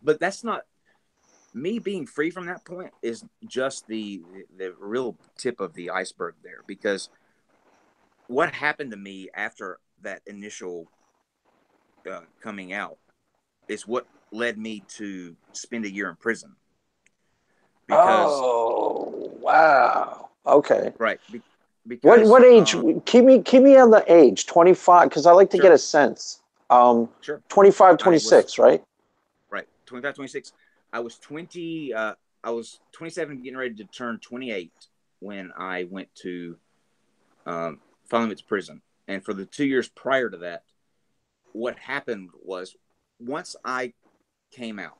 but that's not me being free from that point is just the real tip of the iceberg there, because what happened to me after that initial coming out is what led me to spend a year in prison. Because Oh, wow. Okay. right, What because what age? Keep me on the age. 25, because I like to get sure, a sense. sure, 25, I was 26, right? right 25, 26. I was 20. I was 27, getting ready to turn 28 when I went to finally went to prison. And for the 2 years prior to that, what happened was once I came out,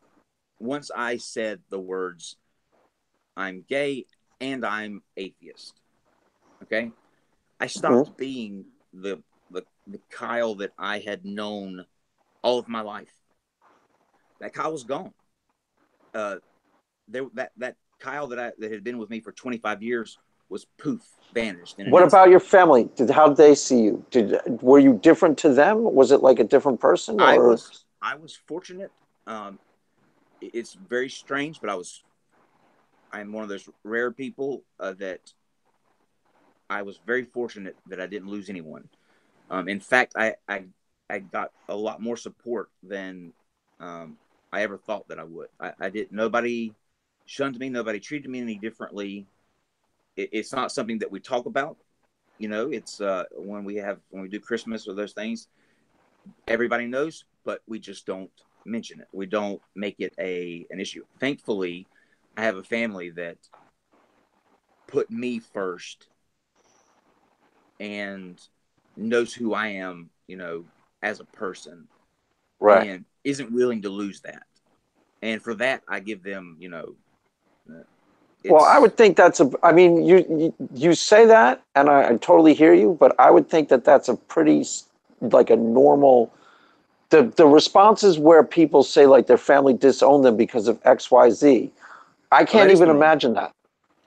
once I said the words, "I'm gay and I'm atheist," okay, I Mhm. stopped being the Kyle that I had known all of my life. That Kyle was gone. Uh, that Kyle that had been with me for 25 years was poof, vanished in an What about instant. your family? How did they see you? Were you different to them? Was it like a different person, I or? was I was fortunate. It's very strange, but I'm one of those rare people that I was very fortunate that I didn't lose anyone. In fact, I got a lot more support than I ever thought that I would. I did. Nobody shunned me. Nobody treated me any differently. It's not something that we talk about. It's when we do Christmas or those things, everybody knows, but we just don't mention it. We don't make it an issue. Thankfully, I have a family that put me first and knows who I am, as a person, Right. and isn't willing to lose that. And for that, I give them, Well, I it's would think that's a. I mean, you say that, and I totally hear you, but I would think that that's a pretty like a normal. The responses where people say like their family disowned them because of X, Y, Z. I well, that can't is even the norm. imagine that.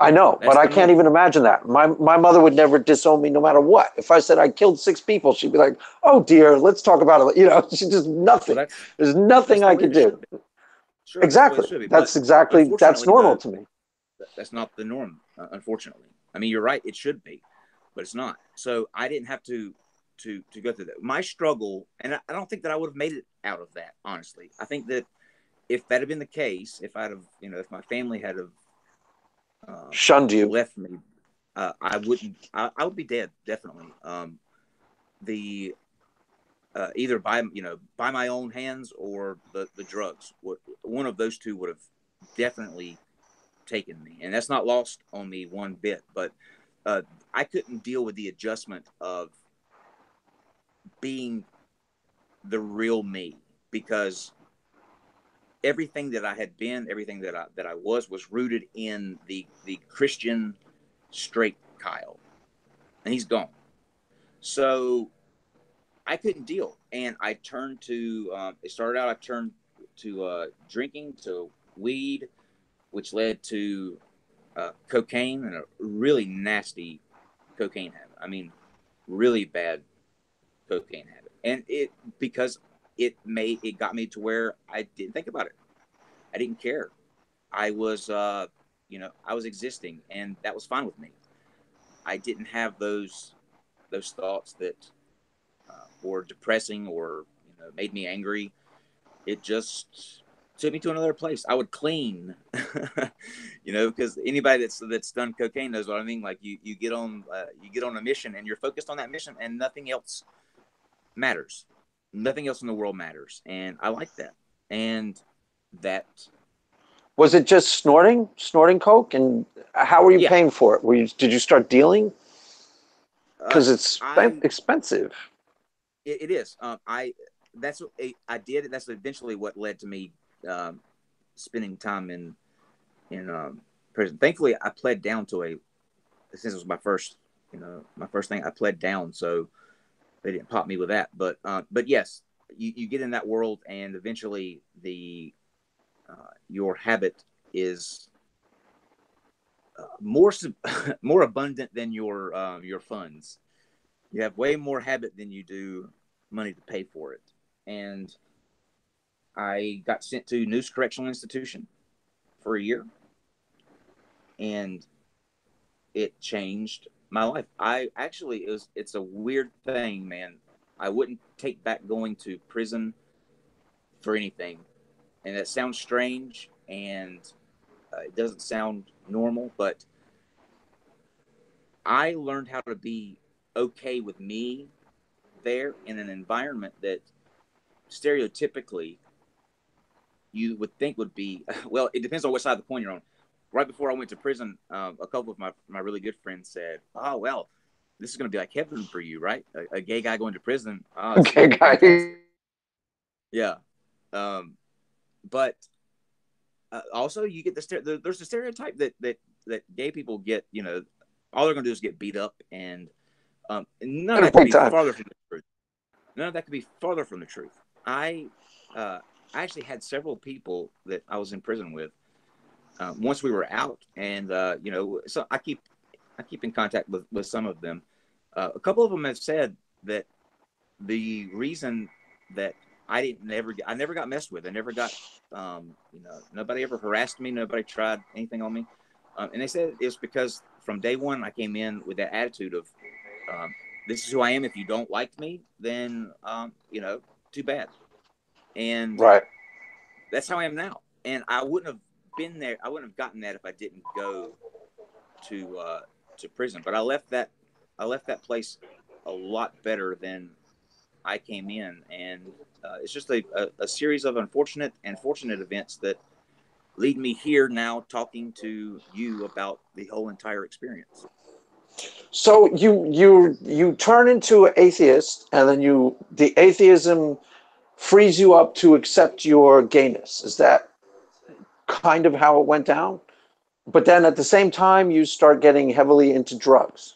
I know, but That's I the can't norm. even imagine that. My mother would never disown me no matter what. If I said I killed 6 people, she'd be like, "Oh dear, let's talk about it." She just Well, nothing. There's that's nothing the I way could it should do. be. Sure, that's the way it Exactly. should be. But That's unfortunately, normal to me. that's not the norm. Unfortunately, I mean, you're right. It should be, but it's not. So I didn't have to go through that. My struggle, and I don't think that I would have made it out of that. Honestly, I think that if that had been the case, if I'd have, if my family had have Shunned you. left me, I wouldn't. I would be dead, definitely. The Either by my own hands or the drugs. One of those two would have definitely taken me, and that's not lost on me one bit. But uh, I couldn't deal with the adjustment of being the real me, because everything that I had been, everything that I was rooted in the Christian straight Kyle, and he's gone. So I couldn't deal, and I turned to. It started out. I turned to drinking, to weed, which led to cocaine, and a really nasty cocaine habit. I mean, really bad cocaine habit, and because it got me to where I didn't think about it. I didn't care. I was, I was existing, and that was fine with me. I didn't have those thoughts that were depressing or made me angry. It just took me to another place. I would clean, because anybody that's done cocaine knows what I mean. Like you get on a mission, and you're focused on that mission, and nothing else matters. Nothing else in the world matters, and I like that. And that Was it just snorting coke, and how were you yeah, paying for it? Did you start dealing? uh, Because it's I expensive. it is. That's what I did. That's eventually what led to me spending time in prison. Thankfully, I pled down to since it was my first thing. I pled down, so they didn't pop me with that. But yes, you get in that world, and eventually your habit is more more abundant than your funds. You have way more habit than you do money to pay for it. And I got sent to News Correctional Institution for a year, and it changed my life. I actually it's a weird thing, man. I wouldn't take back going to prison for anything, and that sounds strange, and it doesn't sound normal, but I learned how to be okay with me there in an environment that stereotypically you would think would be, well, it depends on what side of the coin you're on. Right before I went to prison, a couple of my really good friends said, "Oh, well, this is going to be like heaven for you, right? A gay guy going to prison. Oh, it's Okay, going to be guys. fantastic." Yeah. But also you get there's a stereotype that gay people get, all they're going to do is get beat up, and none of that could Big be time. farther from the truth. None of that could be farther from the truth. I actually had several people that I was in prison with once we were out, and so I keep in contact with some of them. A couple of them have said that the reason that I never got messed with. I never got, nobody ever harassed me. Nobody tried anything on me, and they said it's because from day one I came in with that attitude of, this is who I am. If you don't like me, then too bad. And Right. that's how I am now. And I wouldn't have been there. I wouldn't have gotten that if I didn't go to prison. But I left that place a lot better than I came in, and it's just a series of unfortunate and fortunate events that lead me here now, talking to you about the whole entire experience. So you turn into an atheist, and then the atheism frees you up to accept your gayness. Is that kind of how it went down? But then at the same time, you start getting heavily into drugs.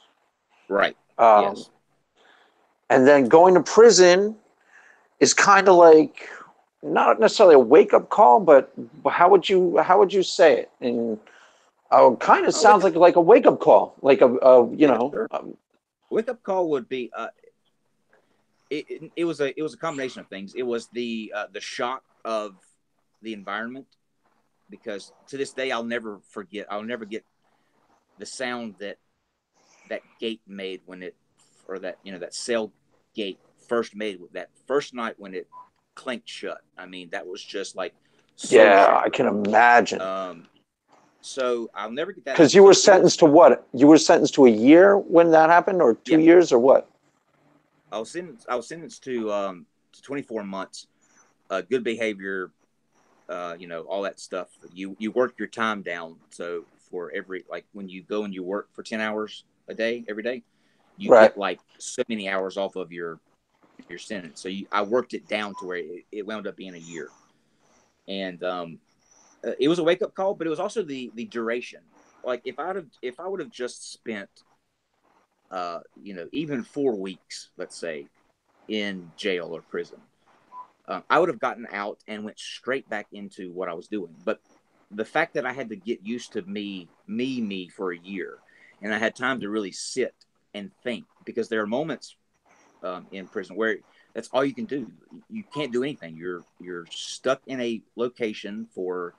Right. Um, Yes. and then going to prison is kind of like not necessarily a wake up call, but how would you say it? And kind of Oh, wake sounds up. like a wake up call, like Yes, sir. Wake up call would be it was a combination of things. It was the shock of the environment, because to this day I'll never forget. I'll never get the sound that gate made when it, or that cell gate first made with that first night when it clanked shut. I mean, that was just like soul yeah, I shattering. can imagine. So I'll never get that Because out. you were So it sentenced was, to what? You were sentenced to a year when that happened, or two yeah. years, or what? I was sentenced to 24 months. Good behavior, all that stuff. You work your time down. So for every, like, when you go and you work for 10 hours a day every day, you Right. get like so many hours off of your sentence. So I worked it down to where it wound up being a year. And it was a wake up call, but it was also the duration. Like if I would have just spent, even 4 weeks, let's say, in jail or prison, I would have gotten out and went straight back into what I was doing. But the fact that I had to get used to me for a year, and I had time to really sit and think, because there are moments in prison where that's all you can do. You can't do anything. You're stuck in a location for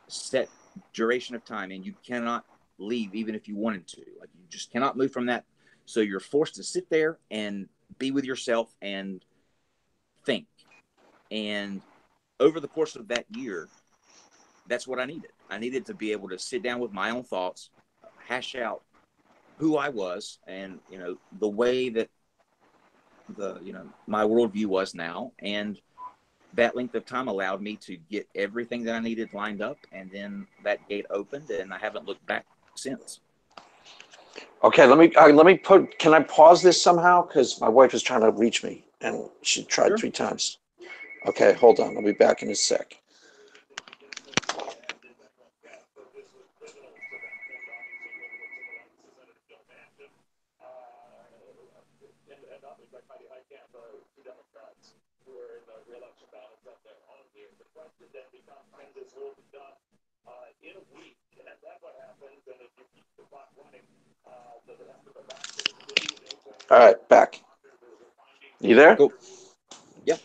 a set duration of time, and you cannot leave even if you wanted to. Like, you just cannot move from that. So you're forced to sit there and be with yourself and think. And over the course of that year, that's what I needed. I needed to be able to sit down with my own thoughts, hash out who I was, and the way that my worldview was now. And that length of time allowed me to get everything that I needed lined up, and then that gate opened, and I haven't looked back since. Okay, let me put. Can I pause this somehow? Because my wife is trying to reach me, and she tried Sure. 3 times. Okay, hold on. I'll be back in a sec. All right, back. You there? Cool. Yeah.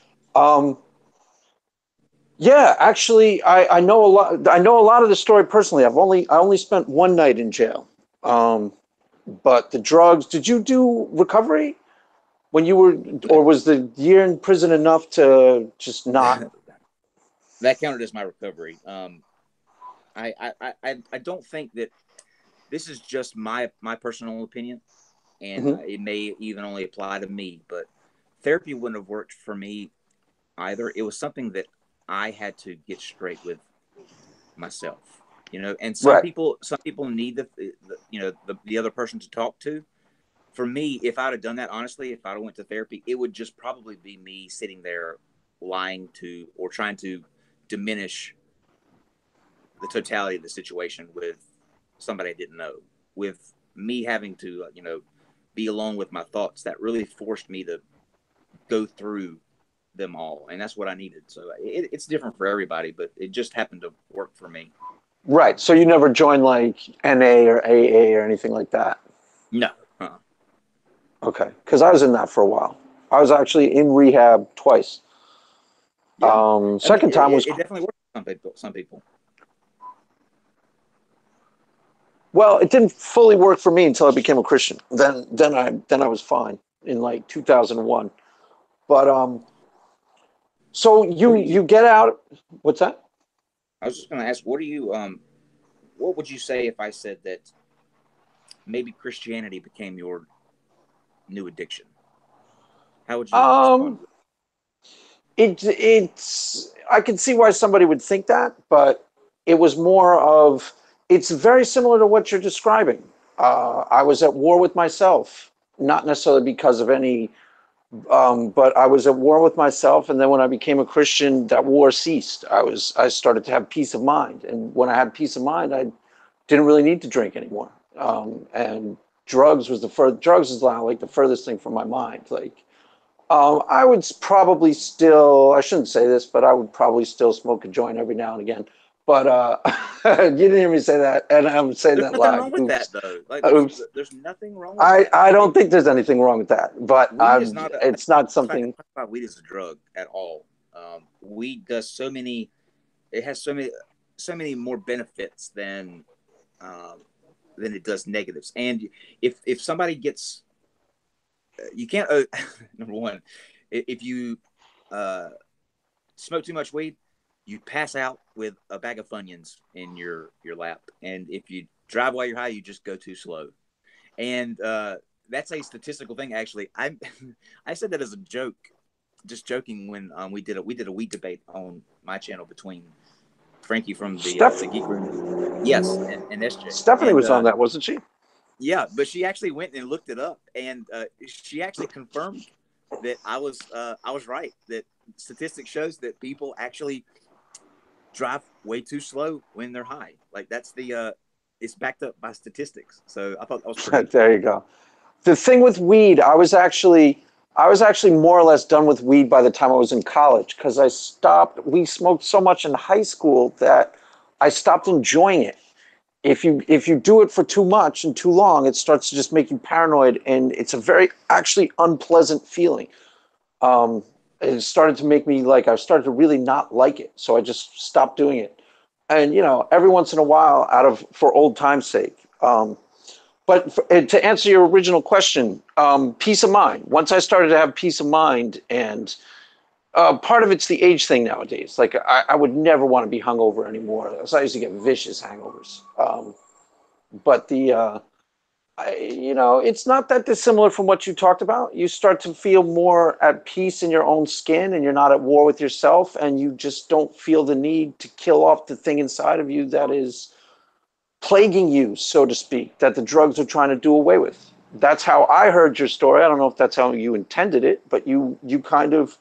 Yeah, actually, I know a lot. I know a lot of the story personally. I only spent 1 night in jail. But the drugs. Did you do recovery when you were, or was the year in prison enough to just not? That counted as my recovery. I don't think that this is just my personal opinion, and Mhm. it may even only apply to me, but therapy wouldn't have worked for me either. It was something that I had to get straight with myself, and Right. some people need the other person to talk to. For me, if I'd have done that, honestly, if I'd have went to therapy, it would just probably be me sitting there lying to, or trying to diminish the totality of the situation with somebody I didn't know, with me having to, be alone with my thoughts. That really forced me to go through them all, and that's what I needed. So it's different for everybody, but it just happened to work for me. Right. So you never joined like NA or AA or anything like that? No. Uh-uh. Okay. Because I was in that for a while. I was actually in rehab twice. Yeah, I mean, Second time was, it definitely works for some people. well, it didn't fully work for me until I became a Christian. Then I was fine in like 2001. But so What you do you you get out. What's that? I was just going to ask, what would you say if I said that maybe Christianity became your new addiction? How would you respond Um, to it's I can see why somebody would think that, but it was more of, it's very similar to what you're describing. I was at war with myself, not necessarily because of any, but I was at war with myself, and then when I became a Christian, that war ceased. I started to have peace of mind, and when I had peace of mind, I didn't really need to drink anymore. And drugs is now like the furthest thing from my mind. Like, I would probably still, I shouldn't say this, but I would probably still smoke a joint every now and again. But you didn't hear me say that, and I'm saying There's that nothing live. wrong with that, Oops, though. Like, oops. there's nothing wrong with that. I don't think there's anything wong with that, but Weed is not it's not let's not something. talk about weed as a drug at all. Weed does so many. It has so many more benefits than it does negatives. And if somebody gets, you can't. Number one, if you uh, smoke too much weed, you pass out with a bag of Funyuns in your lap. And if you drive while you're high, you just go too slow. And that's a statistical thing. Actually, I I said that as a joke, just joking, when we did a weed debate on my channel between Frankie from Steph, the Geek Room, yes, and SJ, Stephanie and was on that, wasn't she? yeah, but she actually went and looked it up, and she actually confirmed that I was right. That statistics shows that people actually drive way too slow when they're high. Like that's it's backed up by statistics. So I thought that was pretty There you go. The thing with weed, I was actually more or less done with weed by the time I was in college because I stopped. We smoked so much in high school that I stopped enjoying it. If you do it for too much and too long, it starts to just make you paranoid, and it's a very actually unpleasant feeling. Um, it started to make me like I started to really not like it, so I just stopped doing it. And every once in a while, out of for old time's sake. To answer your original question, peace of mind. Once I started to have peace of mind, and part of it's the age thing nowadays. Like I would never want to be hungover anymore. So I used to get vicious hangovers. But it's not that dissimilar from what you talked about. You start to feel more at peace in your own skin, and you're not at war with yourself, and you just don't feel the need to kill off the thing inside of you that is plaguing you, so to speak, that the drugs are trying to do away with. That's how I heard your story. I don't know if that's how you intended it, but you kind of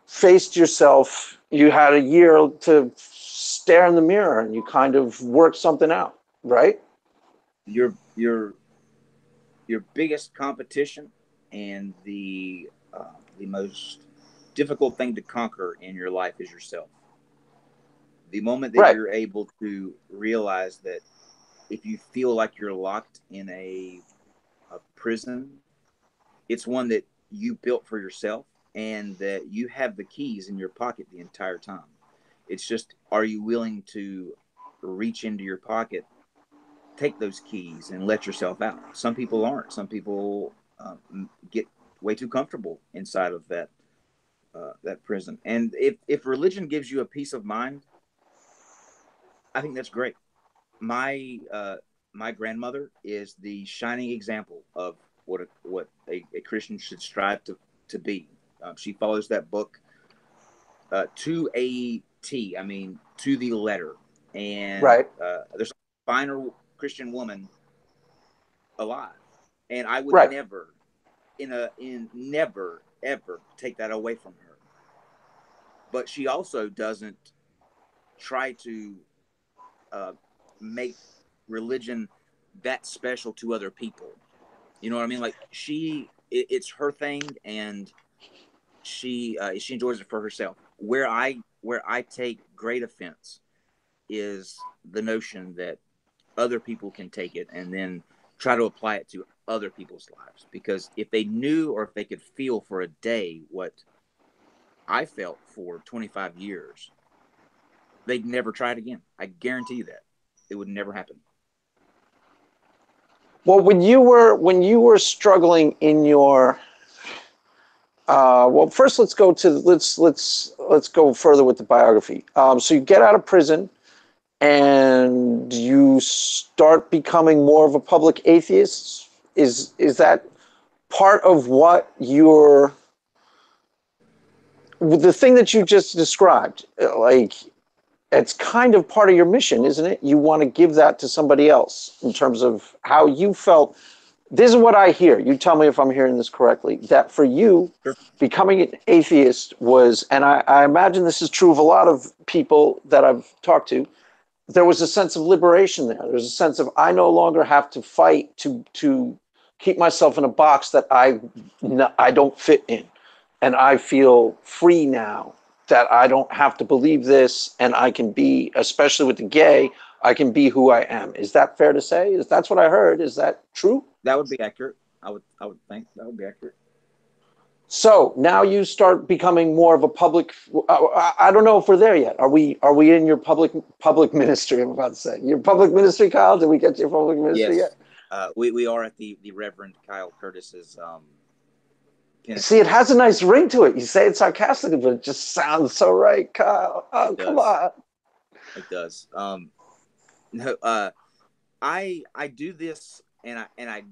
faced yourself. You had a year to stare in the mirror, and you kind of worked something out, right? your biggest competition and the most difficult thing to conquer in your life is yourself. The moment that Right. you're able to realize that if you feel like you're locked in a prison, it's one that you built for yourself and that you have the keys in your pocket the entire time. It's just, are you willing to reach into your pocket, take those keys, and let yourself out? Some people aren't. Some people get way too comfortable inside of that prison. And if religion gives you a peace of mind, I think that's great. My grandmother is the shining example of what a Christian should strive to be. She follows that book to a T. I mean, to the letter. And Right. there's a finer Christian woman alive, and I would Right. never, in never ever take that away from her. But she also doesn't try to uh, make religion that special to other people. You know what I mean? Like it's her thing, and she enjoys it for herself. Where I take great offense is the notion that other people can take it and then try to apply it to other people's lives. Because if they knew or if they could feel for a day what I felt for 25 years, they'd never try it again. I guarantee you that it would never happen. Well, when you were struggling in your well, first let's go further with the biography. So you get out of prison and you start becoming more of a public atheist. Is that part of what you're the thing that you just described? Like it's kind of part of your mission, isn't it? You want to give that to somebody else in terms of how you felt. This is what I hear. You tell me if I'm hearing this correctly. That for you, Sure. becoming an atheist was, and I imagine this is true of a lot of people that I've talked to, there was a sense of liberation there. There's a sense of I no longer have to fight to keep myself in a box that I don't fit in, and I feel free now that I don't have to believe this, and I can be, especially with the gay, I can be who I am. Is that fair to say? That's what I heard? Is that true? That would be accurate. I would think that would be accurate. So now you start becoming more of a public. I don't know if we're there yet. Are we in your public ministry? I'm about to say your public ministry, Kyle. Did we get your public ministry Yes, yet? we are at the Reverend Kyle Curtis's See, pinnacle. it has a nice ring to it. You say it sarcastically, but it just sounds so right, Kyle. Oh, It come does. on. It does. No, I do this, and I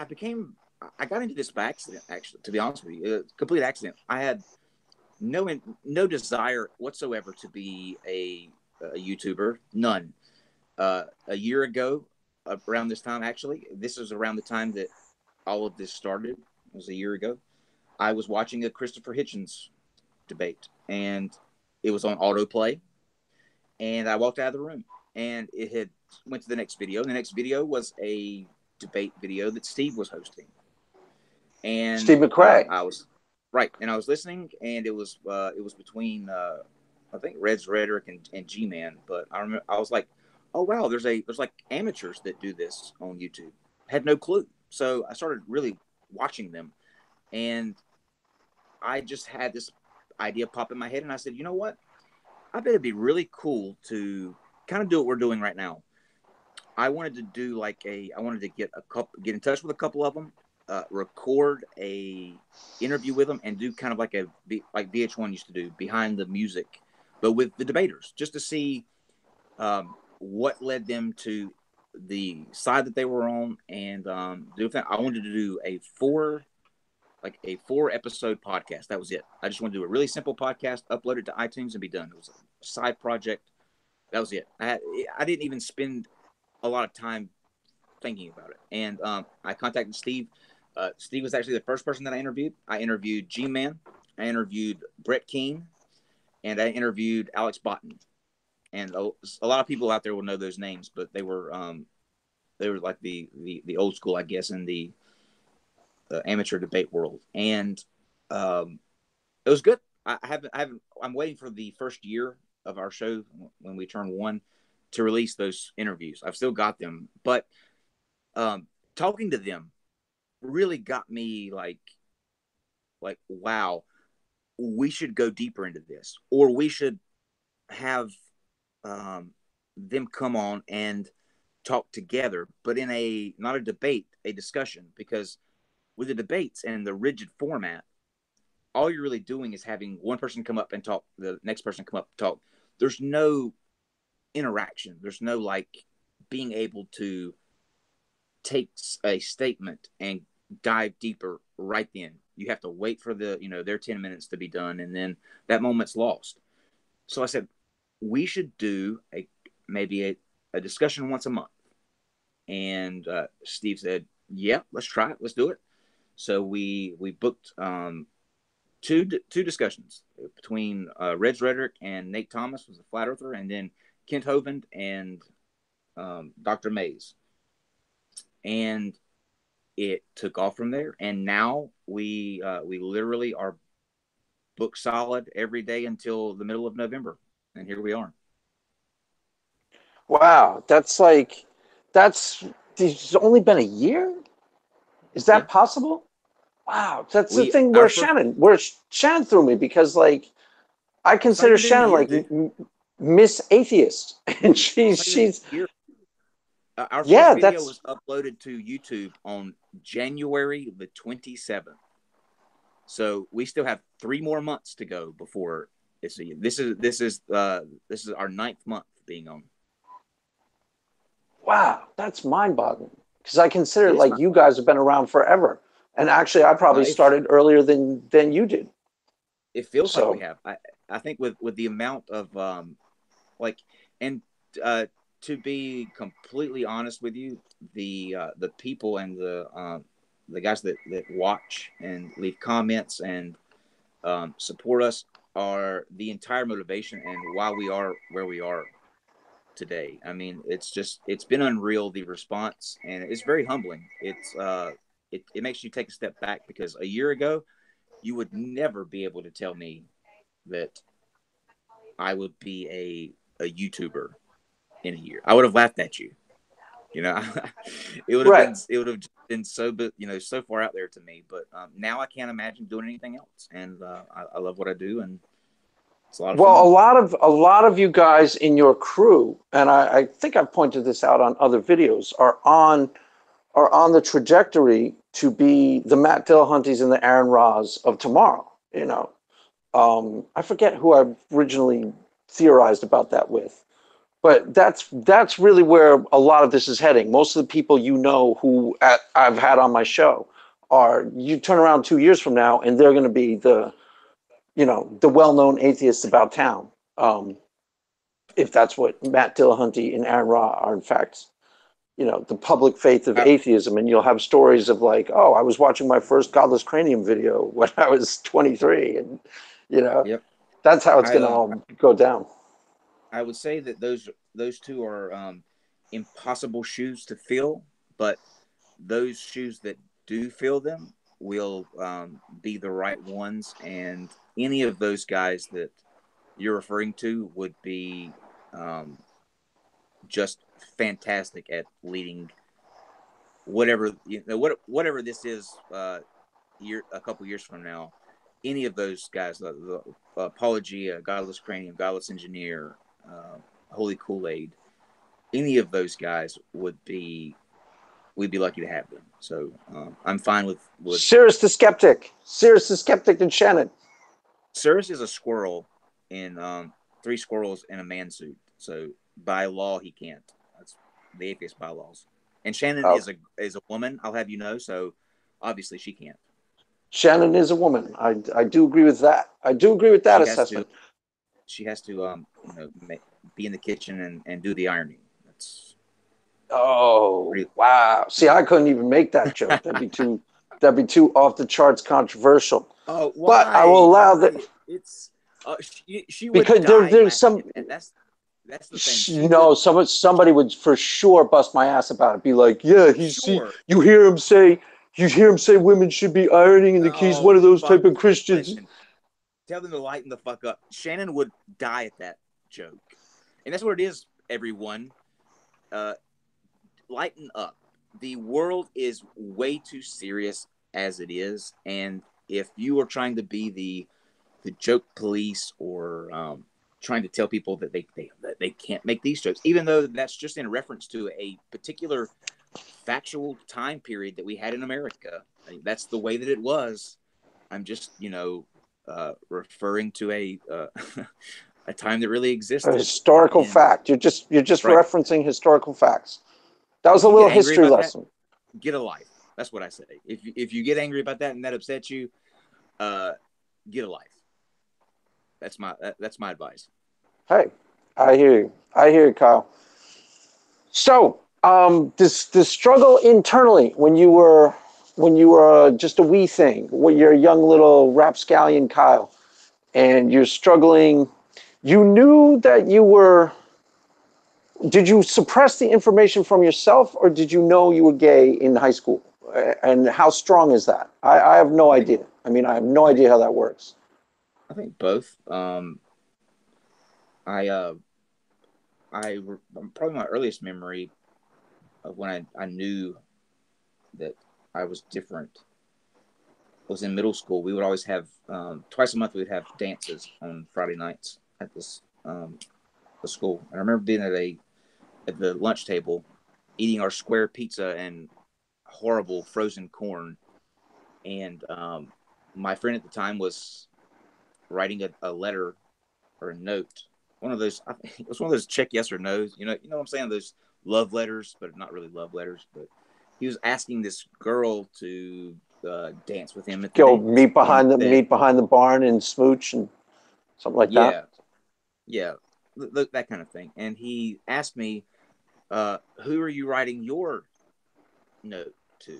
became I got into this by accident. Actually, to be honest with you, complete accident. I had no desire whatsoever to be a YouTuber. None. A year ago, around this time, actually, this was around the time that all of this started. It was a year ago. I was watching a Christopher Hitchens debate, and it was on autoplay. And I walked out of the room, and it had went to the next video. And the next video was a debate video that Steve was hosting. And Steve McRae. I was right, and I was listening, and it was between I think Red's Rhetoric and G-Man. But I remember I was like, oh wow, there's like amateurs that do this on YouTube. Had no clue, so I started really watching them, and I just had this idea pop in my head, and I said, you know what? I bet it'd be really cool to kind of do what we're doing right now. I wanted to do I wanted to get in touch with a couple of them, record a interview with them, and do kind of like VH1 used to do, behind the music, but with the debaters, just to see what led them to the side that they were on, and do that. I wanted to do a 4-episode podcast. That was it. I just wanted to do a really simple podcast, upload it to iTunes, and be done. It was a side project. That was it. I didn't even spend a lot of time thinking about it. And I contacted Steve. Steve was actually the first person that I interviewed. I interviewed G-Man. I interviewed Brett King. And I interviewed Alex Botten. And a lot of people out there will know those names, but they were like the old school, I guess, in the amateur debate world. And it was good. I'm waiting for the first year of our show, when we turn 1, to release those interviews. I've still got them, but talking to them really got me like, wow, we should go deeper into this, or we should have them come on and talk together, but in not a debate, a discussion. Because with the debates and the rigid format, all you're really doing is having one person come up and talk, the next person come up and talk. There's no interaction. There's no being able to take a statement and dive deeper right then. You have to wait for their 10 minutes to be done, and then that moment's lost. So I said, we should do maybe a discussion once a month. And Steve said, yeah, let's try it. Let's do it. So we booked two discussions between Red's Rhetoric and Nate Thomas, was a flat earther, and then Kent Hovind and Dr. Mays. And it took off from there. And now we literally are booked solid every day until the middle of November. And here we are. Wow, it's only been a year? Is that possible? Wow, that's the thing where Shannon threw me, because I consider Shannon Miss Atheist, and she's our first video was uploaded to YouTube on January the 27th. So we still have 3 more months to go before this is our 9th month being on. Wow, that's mind-boggling, because I consider you guys have been around forever, and actually I probably started earlier than you did. It feels like we have. I think with the amount of to be completely honest with you, the people and the guys that watch and leave comments and support us are the entire motivation and why we are where we are today. I mean, it's been unreal, the response, and it's very humbling. It makes you take a step back, because a year ago you would never be able to tell me that I would be a YouTuber in a year. I would have laughed at you. It would have been so far out there to me. But now I can't imagine doing anything else, and I love what I do, and it's a lot of fun. Well, a lot of you guys in your crew, and I think I've pointed this out on other videos, are on the trajectory to be the Matt Dillahunties and the Aaron Ra's of tomorrow. I forget who I originally theorized about that with, but that's really where a lot of this is heading. Most of the people who I've had on my show you turn around 2 years from now, and they're going to be the well-known atheists about town. If that's what Matt Dillahunty and Aaron Ra are, in fact, the public faith of atheism. And you'll have stories of I was watching my first Godless Cranium video when I was 23, and that's how it's going to all go down. I would say that those two are impossible shoes to fill, but those shoes that do fill them will be the right ones, and any of those guys that you're referring to would be just fantastic at leading whatever whatever this is a couple years from now. Any of those guys, the Apologia, Godless Cranium, Godless Engineer, Holy Kool-Aid, any of those guys we'd be lucky to have them. So I'm fine with Cirrus the Skeptic and Shannon. Cirrus is a squirrel in 3 squirrels in a man suit. So by law he can't. That's the atheist bylaws. And Shannon is a woman, I'll have you know, so obviously she can't. Shannon is a woman. I do agree with that. I do agree with that assessment. She has to be in the kitchen and do the ironing. That's wow. See, I couldn't even make that joke. That'd be too off the charts controversial. Oh, why? But I will allow that. It's she would because die there's some. That's the thing. Somebody would for sure bust my ass about it. Be like, yeah, you hear him say women should be ironing, and he's one of those type of Christians. Listen, tell them to lighten the fuck up. Shannon would die at that joke, and that's what it is. Everyone, lighten up. The world is way too serious as it is, and if you are trying to be the joke police or trying to tell people that they can't make these jokes, even though that's just in reference to a particular factual time period that we had in America. I mean, that's the way that it was. I'm just, referring to a a time that really existed. A historical fact. You're just right. Referencing historical facts. That was a little history lesson. Get a life. That's what I say. If you get angry about that and that upsets you, get a life. That's my advice. Hey, I hear you, Kyle. So, this struggle internally when you were just a wee thing, when you're a young little rapscallion Kyle, and you're struggling, you knew that you were. Did you suppress the information from yourself, or did you know you were gay in high school? And how strong is that? I have no idea. I mean, I have no idea how that works. I think both. Probably my earliest memory of when I knew that I was different was in middle school. We would always have twice a month. We would have dances on Friday nights at the school. And I remember being at the lunch table, eating our square pizza and horrible frozen corn. And my friend at the time was writing a letter or a note. It was one of those check yes or no's. You know what I'm saying? Those love letters, but not really love letters. But he was asking this girl to dance with him. Meet behind the barn and smooch and something like that. Yeah, that kind of thing. And he asked me, "Who are you writing your note to?"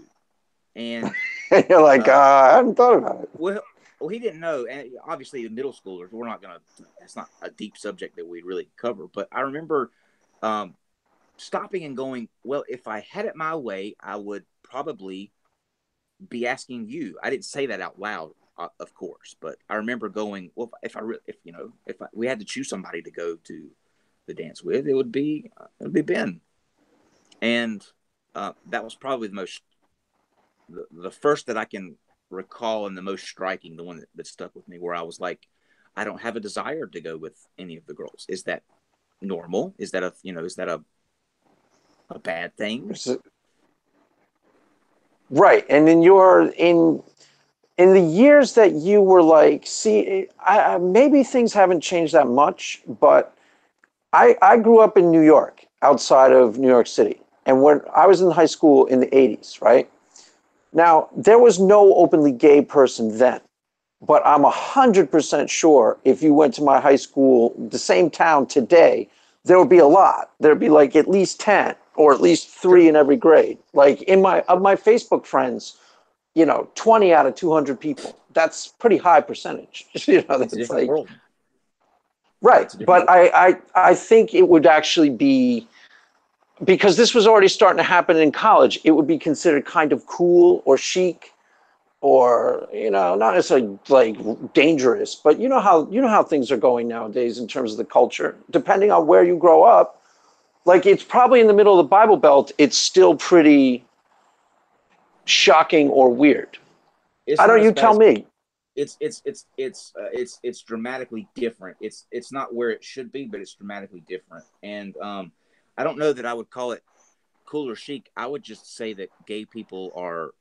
And you're like, I haven't thought about it. Well, he didn't know, and obviously, the middle schoolers, that's not a deep subject that we really cover. But I remember stopping and going, well, if I had it my way, I would probably be asking you. I didn't say that out loud, of course, but I remember going, well, if we had to choose somebody to go to the dance with, it would be Ben, and that was probably the first that I can recall and the most striking, the one that stuck with me, where I was like, I don't have a desire to go with any of the girls. Is that normal? Is that a bad thing? Right. And in the years that you were like, see, maybe things haven't changed that much, but I grew up in New York, outside of New York City. And when I was in high school in the 80s, right? Now, there was no openly gay person then, but I'm 100% sure if you went to my high school, the same town today, there would be a lot. There'd be like at least 10 or at least 3 in every grade. Like of my Facebook friends, 20 out of 200 people. That's pretty high percentage. It's a different world. Right. It's a different But I think it would actually be, because this was already starting to happen in college, it would be considered kind of cool or chic or, not necessarily like dangerous, but you know how things are going nowadays in terms of the culture, depending on where you grow up. Like, it's probably in the middle of the Bible Belt, it's still pretty shocking or weird. It's I not don't, as you bad tell as me. it's dramatically different. It's not where it should be, but it's dramatically different. And I don't know that I would call it cool or chic. I would just say that gay people are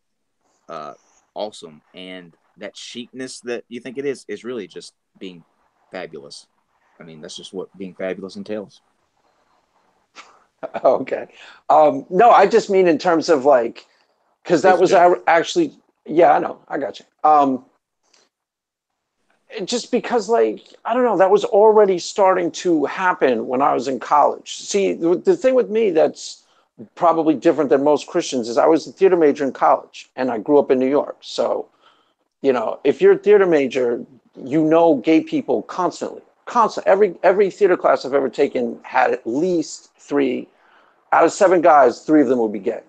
uh, awesome, and that chicness that you think it is really just being fabulous. I mean, that's just what being fabulous entails. Okay. No, I just mean in terms of like, because that It's was general. actually, yeah, I know, I got you. Just because, like, I don't know, that was already starting to happen when I was in college. See, the thing with me that's probably different than most Christians is I was a theater major in college and I grew up in New York. So, if you're a theater major, gay people constantly. Constant. Every theater class I've ever taken had at least three out of seven guys, three of them would be gay.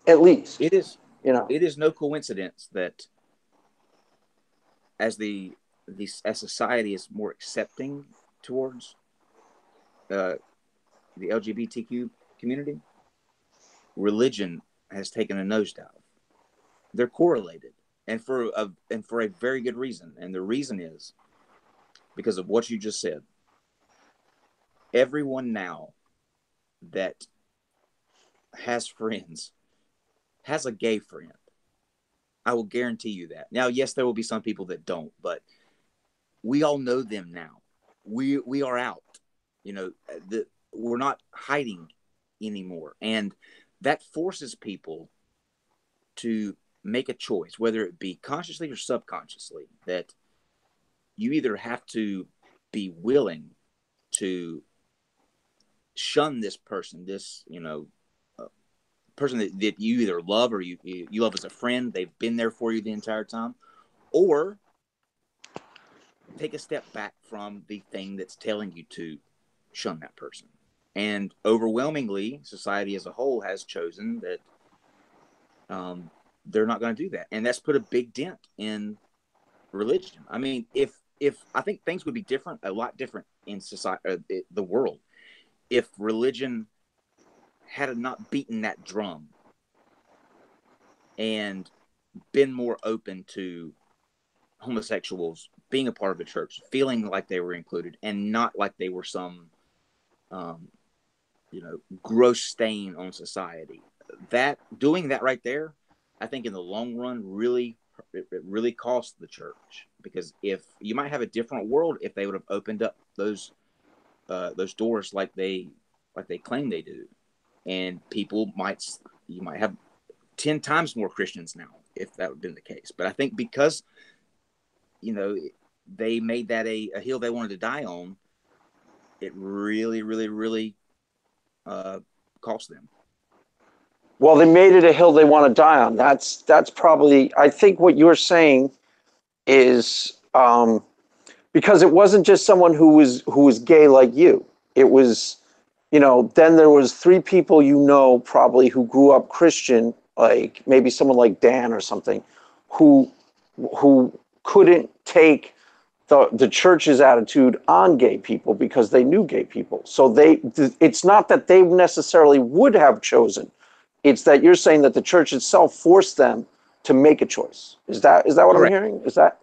At least, It is. you know. It is no coincidence that as as society is more accepting towards uh, the LGBTQ community, religion has taken a nosedive. They're correlated, and for a very good reason. And the reason is because of what you just said. Everyone now that has friends has a gay friend. I will guarantee you that. Now, yes, there will be some people that don't, but we all know them now. We are out. We're not hiding anymore, and that forces people to make a choice, whether it be consciously or subconsciously, that you either have to be willing to shun this person, this person that you either love or you love as a friend. They've been there for you the entire time, or take a step back from the thing that's telling you to shun that person. And overwhelmingly, society as a whole has chosen that they're not going to do that, and that's put a big dent in religion. I mean, if I think things would be different, a lot different in society, the world, if religion had not beaten that drum and been more open to homosexuals being a part of the church, feeling like they were included, and not like they were some, um, gross stain on society. That doing that right there, I think in the long run, it really cost the church, because if you might have a different world if they would have opened up those doors like they claim they do, and you might have 10 times more Christians now if that would have been the case. But I think because you know they made that a hill they wanted to die on, it really, really, really uh, cost them. Well, they made it a hill they want to die on. That's probably. I think what you're saying is, because it wasn't just someone who was gay like you. It was, then there was three people probably who grew up Christian, like maybe someone like Dan or something, who who couldn't take the church's attitude on gay people because they knew gay people. So it's not that they necessarily would have chosen. It's that you're saying that the church itself forced them to make a choice. Is that what I'm Correct. hearing? Is that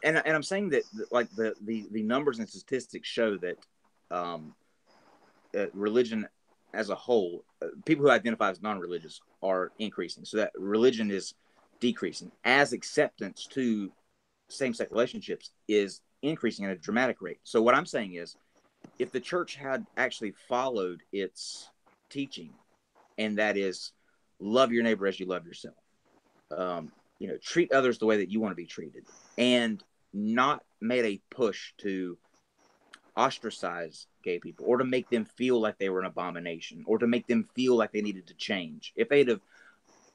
And I'm saying that like the numbers and statistics show that um, religion as a whole, people who identify as non-religious are increasing. So that religion is decreasing as acceptance to same-sex relationships is increasing at a dramatic rate. So what I'm saying is, if the church had actually followed its teaching, and that is love your neighbor as you love yourself, treat others the way that you want to be treated, and not made a push to ostracize gay people or to make them feel like they were an abomination or to make them feel like they needed to change. If they'd have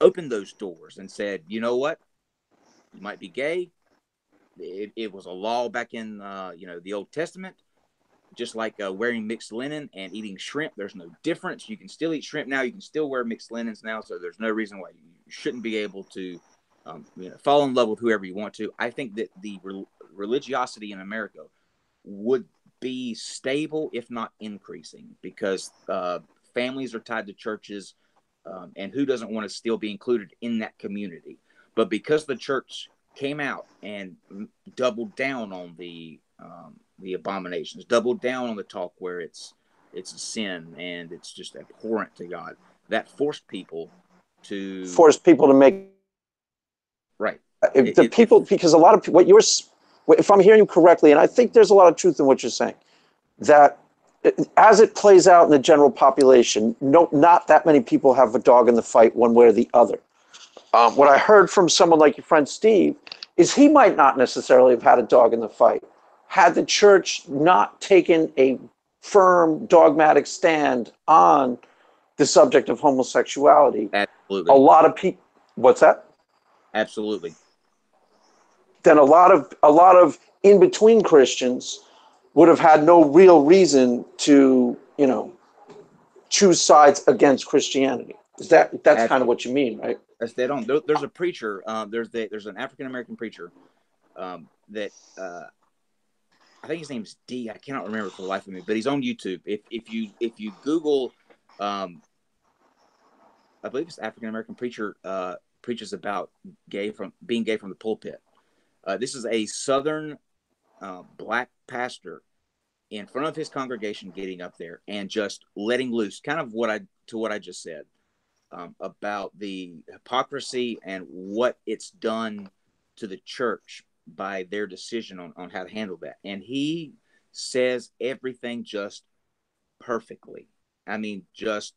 opened those doors and said, you know what, you might be gay. It was a law back in the Old Testament. just like wearing mixed linen and eating shrimp. There's no difference. You can still eat shrimp now. You can still wear mixed linens now. So there's no reason why you shouldn't be able to fall in love with whoever you want to. I think that the religiosity in America would be stable, if not increasing, because families are tied to churches, and who doesn't want to still be included in that community? But because the church came out and doubled down on the abominations, doubled down on the talk where it's a sin and it's just abhorrent to God, that forced people to make right. Because a lot of what you're, if I'm hearing you correctly, and I think there's a lot of truth in what you're saying, that as it plays out in the general population, not that many people have a dog in the fight one way or the other. What I heard from someone like your friend Steve is he might not necessarily have had a dog in the fight had the church not taken a firm dogmatic stand on the subject of homosexuality. Absolutely. A lot of people, what's that? Absolutely. Then a lot of in-between Christians would have had no real reason to, choose sides against Christianity. That's Absolutely. kind of what you mean, right? They don't. There's a preacher. There's an African American preacher that I think his name's D. I cannot remember for the life of me, but he's on YouTube. If you Google, I believe it's African American preacher preaches about being gay from the pulpit. This is a Southern black pastor in front of his congregation, getting up there and just letting loose, kind of what I just said. About the hypocrisy and what it's done to the church by their decision on how to handle that. And he says everything just perfectly. I mean, just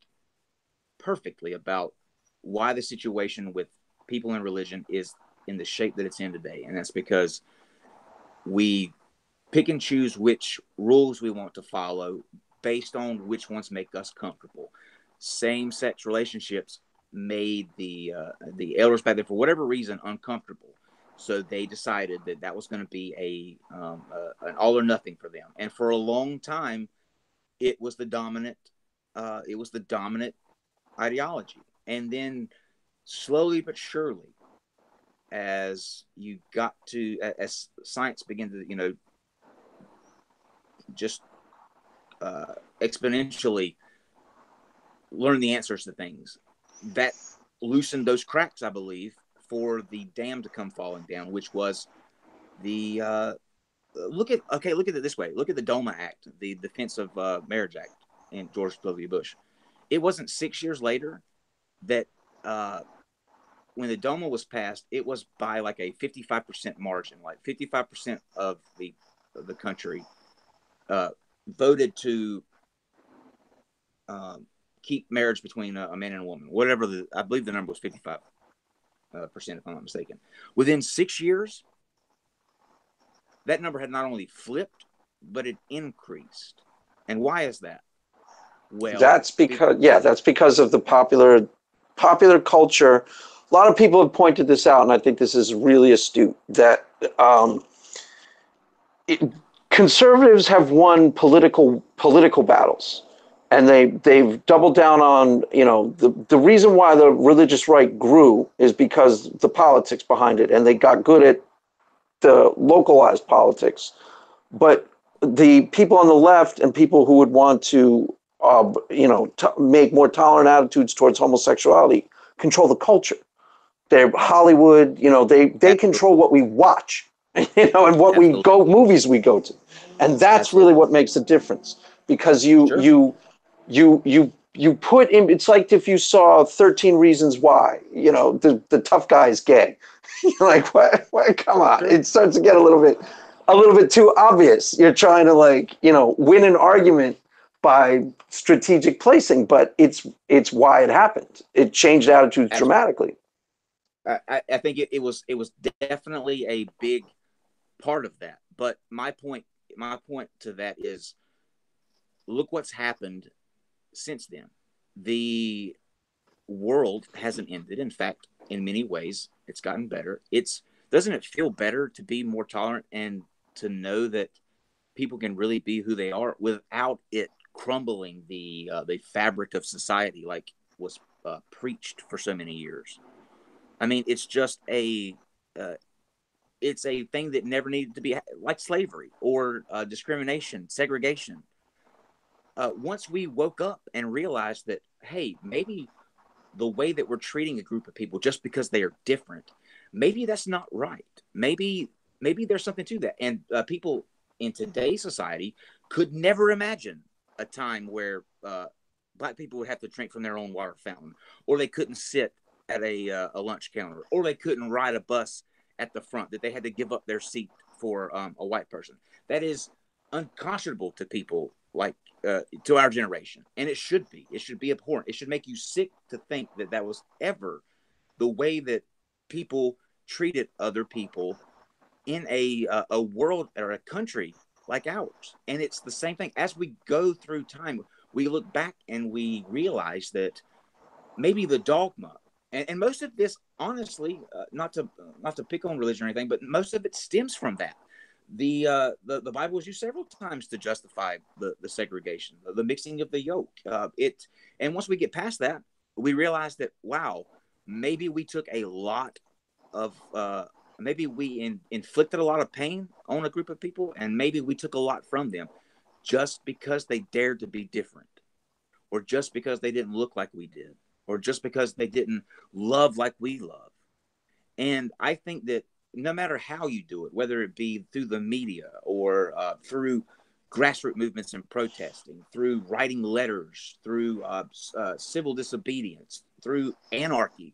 perfectly about why the situation with people in religion is in the shape that it's in today. And that's because we pick and choose which rules we want to follow based on which ones make us comfortable. Same-sex relationships made the elders back there, for whatever reason, uncomfortable. So they decided that was going to be an all or nothing for them. And for a long time, it was the dominant ideology. And then slowly but surely, as science began to just exponentially learn the answers to things, that loosened those cracks, I believe, for the dam to come falling down, which was the look at it this way. Look at the DOMA Act, the Defense of Marriage Act, in George W. Bush. It wasn't 6 years later that when the DOMA was passed, it was by like a 55% margin. Like 55% of the country voted to keep marriage between a man and a woman. I believe the number was 55%, if I'm not mistaken. Within 6 years, that number had not only flipped, but it increased. And why is that? Well, that's because of the popular culture. A lot of people have pointed this out, and I think this is really astute, that conservatives have won political battles, and they've doubled down on, the reason why the religious right grew is because the politics behind it, and they got good at the localized politics. But the people on the left and people who would want to make more tolerant attitudes towards homosexuality control the culture. They're Hollywood, they control what we watch, and what movies we go to. And that's really what makes the difference, because you put in, it's like if you saw 13 Reasons Why, the tough guy is gay. You're like, what? Come on. Sure. It starts to get a little bit too obvious. You're trying to win an argument by strategic placing, but it's why it happened. It changed attitudes dramatically. I think it was definitely a big part of that. But my point to that is, look what's happened since then. The world hasn't ended. In fact, in many ways, it's gotten better. Doesn't it feel better to be more tolerant and to know that people can really be who they are without it crumbling the fabric of society, like was preached for so many years. I mean, it's just it's a thing that never needed to be, like slavery or discrimination, segregation. Once we woke up and realized that, hey, maybe the way that we're treating a group of people just because they are different, maybe that's not right. Maybe there's something to that. And people in today's society could never imagine a time where black people would have to drink from their own water fountain, or they couldn't sit at a lunch counter, or they couldn't ride a bus at the front, that they had to give up their seat for a white person. That is unconscionable to people like to our generation, and it should be. It should be abhorrent. It should make you sick to think that that was ever the way that people treated other people in a world or a country like ours. And it's the same thing as we go through time. We look back and we realize that maybe the dogma and most of this, honestly, not to pick on religion or anything, but most of it stems from that. The Bible is used several times to justify the segregation, the mixing of the yoke. And once we get past that, we realize that, wow, maybe we took a lot of maybe we inflicted a lot of pain on a group of people, and maybe we took a lot from them just because they dared to be different, or just because they didn't look like we did, or just because they didn't love like we love. And I think that no matter how you do it, whether it be through the media or through grassroots movements and protesting, through writing letters, through civil disobedience, through anarchy,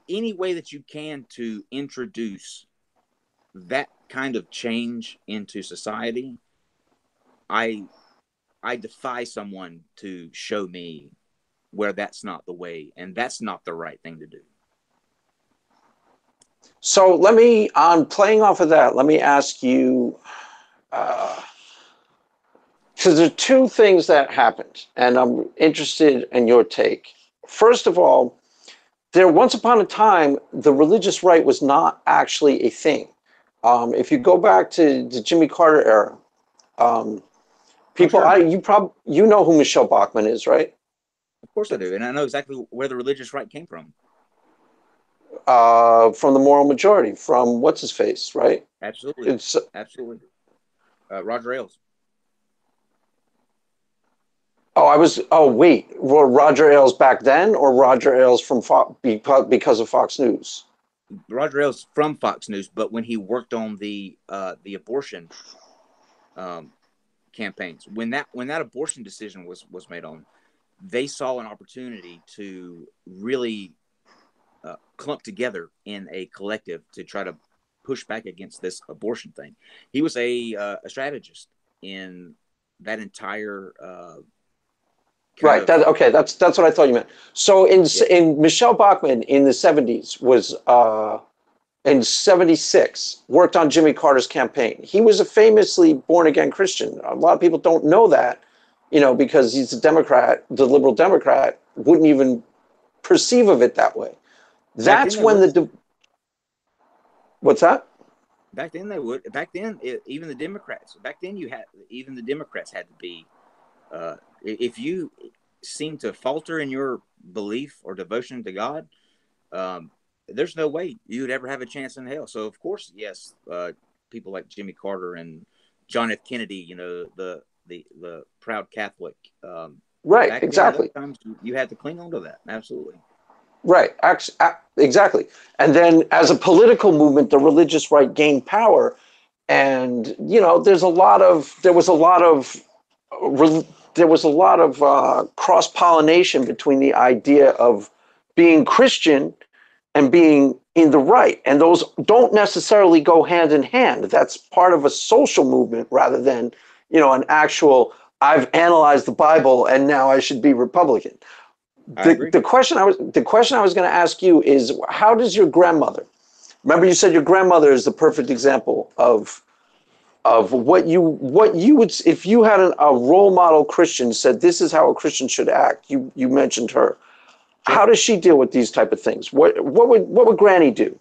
any way that you can to introduce that kind of change into society, I defy someone to show me where that's not the way and that's not the right thing to do. So let me, on playing off of that, let me ask you, because there are two things that happened, and I'm interested in your take. First of all, once upon a time, the religious right was not actually a thing. If you go back to the Jimmy Carter era, people, sure. You know who Michelle Bachmann is, right? Of course I do, and I know exactly where the religious right came from. From the moral majority, from what's his face, right? Absolutely, absolutely. Roger Ailes. Oh, wait. Roger Ailes back then, or Roger Ailes from because of Fox News? Roger Ailes from Fox News, but when he worked on the abortion campaigns, when that abortion decision was made on, they saw an opportunity to really clump together in a collective to try to push back against this abortion thing. He was a strategist in that entire right. That's what I thought you meant. So in Michelle Bachmann in the 70s was in 76 worked on Jimmy Carter's campaign. He was a famously born again Christian. A lot of people don't know that, because he's a Democrat. The liberal Democrat wouldn't even perceive of it that way. That's when what's that? Back then they would. Back then, even the Democrats. Back then, even the Democrats had to be. If you seem to falter in your belief or devotion to God, there's no way you would ever have a chance in hell. So, of course, yes, people like Jimmy Carter and John F. Kennedy, the proud Catholic. Right. Exactly. Then, you had to cling on to that. Absolutely. Right, exactly. And then as a political movement, the religious right gained power. And, there was a lot of cross-pollination between the idea of being Christian and being in the right. And those don't necessarily go hand in hand. That's part of a social movement rather than, an actual, I've analyzed the Bible and now I should be Republican. The question I was going to ask you is, how does your grandmother? Remember, you said your grandmother is the perfect example of what you would, if you had a role model Christian said this is how a Christian should act. You mentioned her. Sure. How does she deal with these type of things? What would Granny do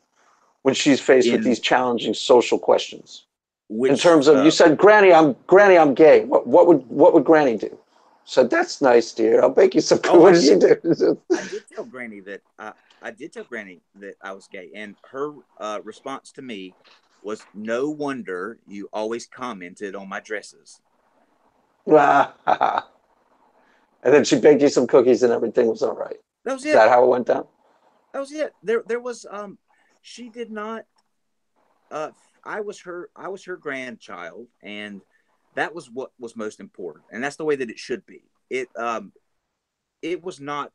when she's faced with these challenging social questions? In which terms of, you said, Granny, I'm gay. What would Granny do? Said, that's nice, dear. I'll bake you some. oh, What did she do? I did tell Granny that I did tell Granny that I was gay, and her response to me was, "No wonder you always commented on my dresses." And then she baked you some cookies and everything was all right. That was Is it. that how it went down? That was it. There was she did not. Uh, I was her grandchild, and that was what was most important, and that's the way that it should be. It was not,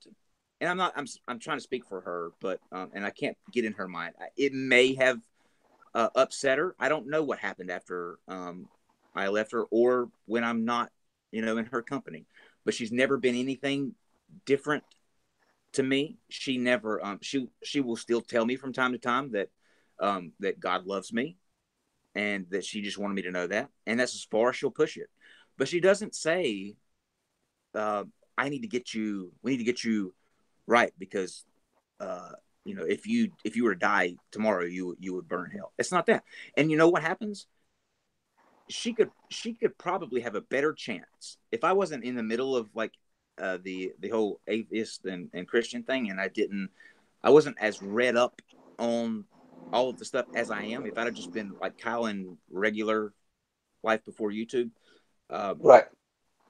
and I'm trying to speak for her, but and I can't get in her mind. It may have upset her. I don't know what happened after I left her, or when I'm not, in her company. But she's never been anything different to me. She never she will still tell me from time to time that God loves me, and that she just wanted me to know that, and that's as far as she'll push it. But she doesn't say, I need to get you, we need to get you right, because if you were to die tomorrow, you would burn hell. It's not that. And you know what happens? She could probably have a better chance if I wasn't in the middle of like the whole atheist and Christian thing, and I wasn't as read up on all of the stuff as I am. If I'd have just been like Kyle in regular life before YouTube, uh, Right.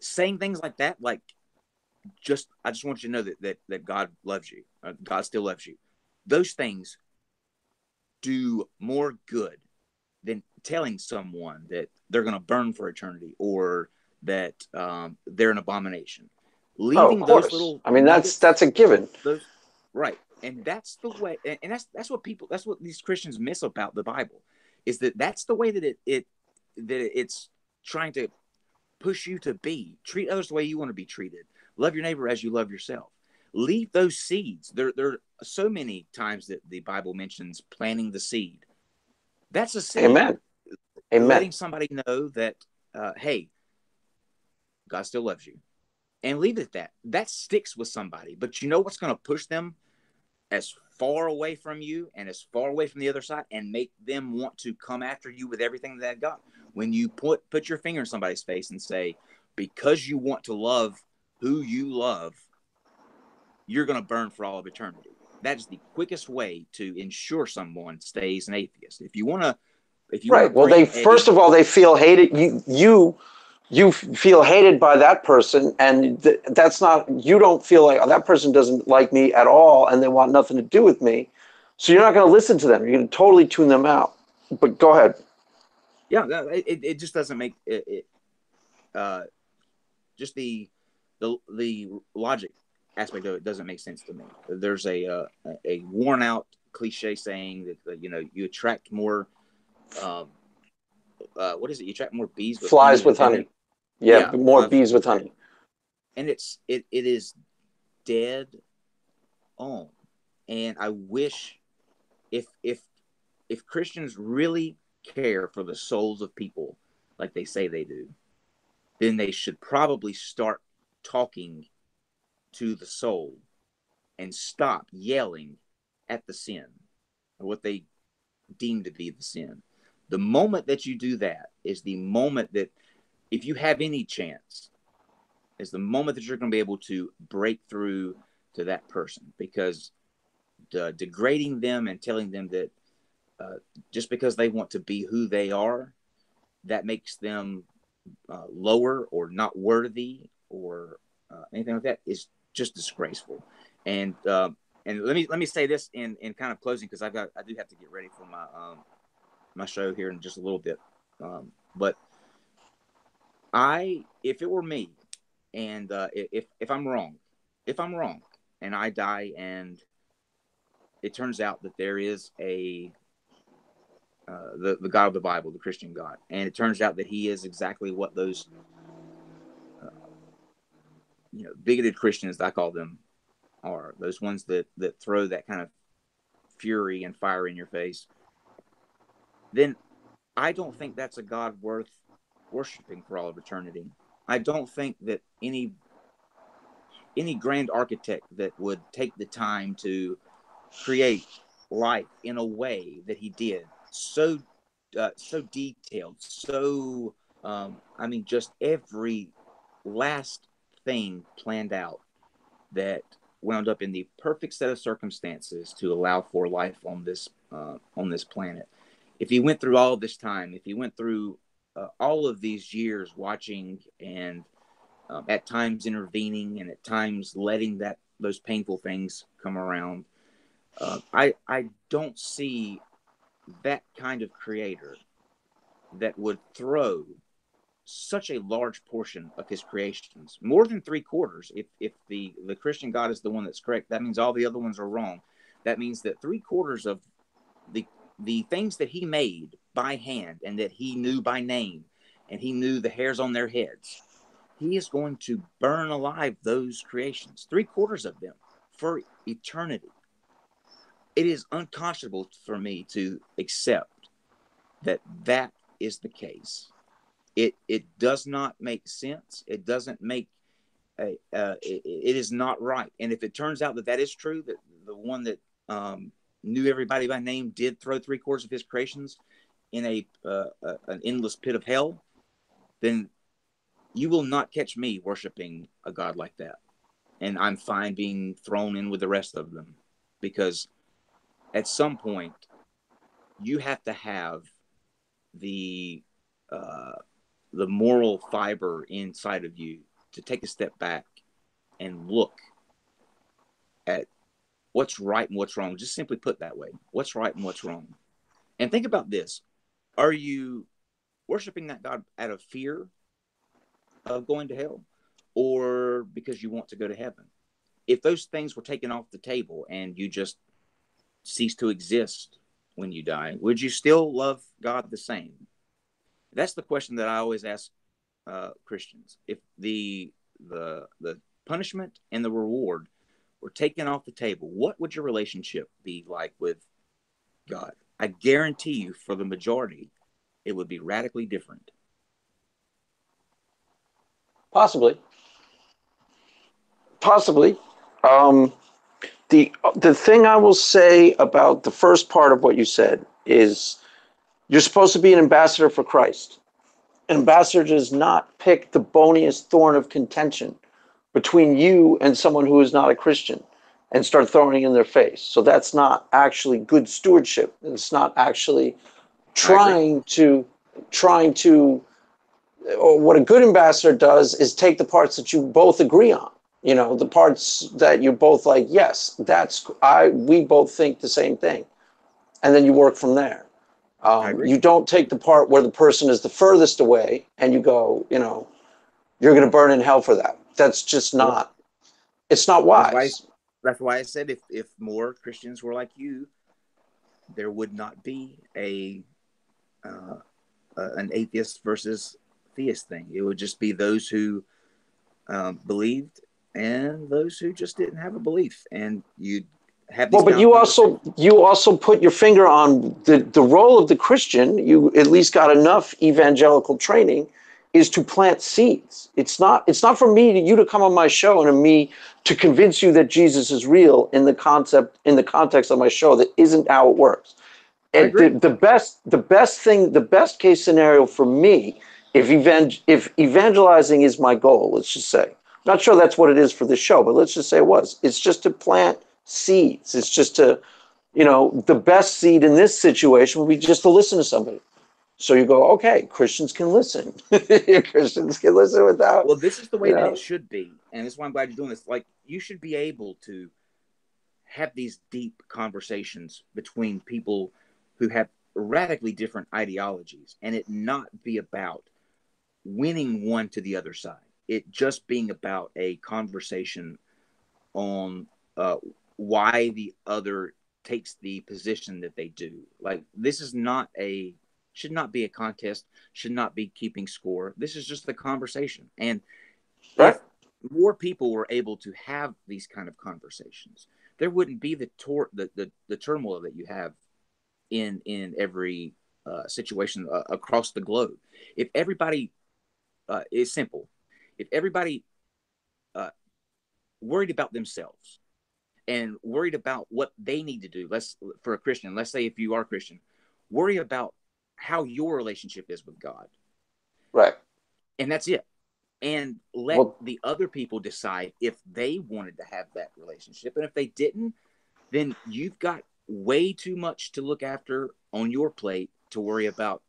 saying things like that, like, I just want you to know that God loves you. God still loves you. Those things do more good than telling someone that they're going to burn for eternity, or that they're an abomination. Oh, of Leaving those course. little I mean, that's nuggets, a given. those right, and that's the way, and that's what these Christians miss about the Bible, is that that's the way it's trying to push you to be. Treat others the way you want to be treated. Love your neighbor as you love yourself. Leave those seeds. There are so many times that the Bible mentions planting the seed. That's a seed. Amen. Amen. Letting somebody know that, hey, God still loves you. And leave it at that. That sticks with somebody. But you know what's going to push them as far away from you and as far away from the other side, and make them want to come after you with everything that they've got? When you put your finger in somebody's face and say, because you want to love who you love, you're going to burn for all of eternity. That is the quickest way to ensure someone stays an atheist. If you want to Right. Well, they bring a first of all they feel hated. You feel hated by that person, and that's not. You don't feel like, oh, that person doesn't like me at all, and they want nothing to do with me. So you're not going to listen to them. You're going to totally tune them out. But go ahead. yeah, it just doesn't make it, just the logic aspect of it doesn't make sense to me. There's a worn out cliche saying that you attract more. Uh, what is it? You attract more bees with honey Flies than with venom. honey. Yeah, Yeah, more bees with honey. and it is dead on. And I wish, if Christians really care for the souls of people like they say they do, then they should probably start talking to the soul and stop yelling at the sin, or what they deem to be the sin. The moment that you do that is the moment that, if you have any chance, is the moment that you're going to be able to break through to that person. Because degrading them and telling them that just because they want to be who they are, that makes them lower or not worthy, or anything like that, is just disgraceful. And let me say this in kind of closing, because I do have to get ready for my show here in just a little bit. But if it were me, and if I'm wrong, and I die, and it turns out that there is the God of the Bible, the Christian God, and it turns out that he is exactly what those bigoted Christians, I call them, are. Those ones that throw that kind of fury and fire in your face. Then I don't think that's a God worth worshiping for all of eternity. I don't think that any grand architect that would take the time to create life in a way that he did, so so detailed, so I mean, just every last thing planned out that wound up in the perfect set of circumstances to allow for life on this planet. If he went through all this time, if he went through all of these years watching and at times intervening and at times letting those painful things come around, I don't see that kind of creator that would throw such a large portion of his creations, more than three quarters. If the Christian God is the one that's correct, that means all the other ones are wrong. That means that three quarters of the things that he made by hand and that he knew by name, and he knew the hairs on their heads, he is going to burn alive those creations, three quarters of them, for eternity. It is unconscionable for me to accept that is the case. It does not make sense. It doesn't make it is not right. And if it turns out that is true, that the one that knew everybody by name did throw three quarters of his creations in an endless pit of hell, then you will not catch me worshiping a God like that. And I'm fine being thrown in with the rest of them, because at some point you have to have the moral fiber inside of you to take a step back and look at what's right and what's wrong. Just simply put that way, what's right and what's wrong. And think about this. Are you worshiping that God out of fear of going to hell, or because you want to go to heaven? If those things were taken off the table and you just cease to exist when you die, would you still love God the same? That's the question that I always ask Christians. If the punishment and the reward were taken off the table, what would your relationship be like with God? I guarantee you, for the majority, it would be radically different. Possibly. The thing I will say about the first part of what you said is you're supposed to be an ambassador for Christ. An ambassador does not pick the boniest thorn of contention between you and someone who is not a Christian and start throwing it in their face. So that's not actually good stewardship. It's not actually trying to, or what a good ambassador does is take the parts that you both agree on. You know, the parts that you're both like, yes, we both think the same thing. And then you work from there. You don't take the part where the person is the furthest away and you go, you're going to burn in hell for that. That's just not, it's not wise. That's why I said if more Christians were like you, there would not be an atheist versus theist thing. It would just be those who believed and those who just didn't have a belief, and you'd have these. Well, but you also put your finger on the role of the Christian. You at least got enough evangelical training, is to plant seeds. It's not for you to come on my show and me to convince you that Jesus is real in the context of my show. That isn't how it works. And the best case scenario for me, if evangelizing is my goal, let's just say, I'm not sure that's what it is for this show, but let's just say it was. It's just to plant seeds. It's just to, the best seed in this situation would be just to listen to somebody. So you go, okay, Christians can listen. Christians can listen without. Well, this is the way that it should be. And that's why I'm glad you're doing this. Like, you should be able to have these deep conversations between people who have radically different ideologies, and it not be about winning one to the other side. It just being about a conversation on why the other takes the position that they do. Like, this is should not be a contest, should not be keeping score. This is just the conversation. And if more people were able to have these kind of conversations, there wouldn't be the turmoil that you have in every situation across the globe. If everybody is simple, if everybody worried about themselves and worried about what they need to do, for a Christian, let's say if you are Christian, worry about how your relationship is with God. Right. And that's it. And let the other people decide if they wanted to have that relationship. And if they didn't, then you've got way too much to look after on your plate to worry about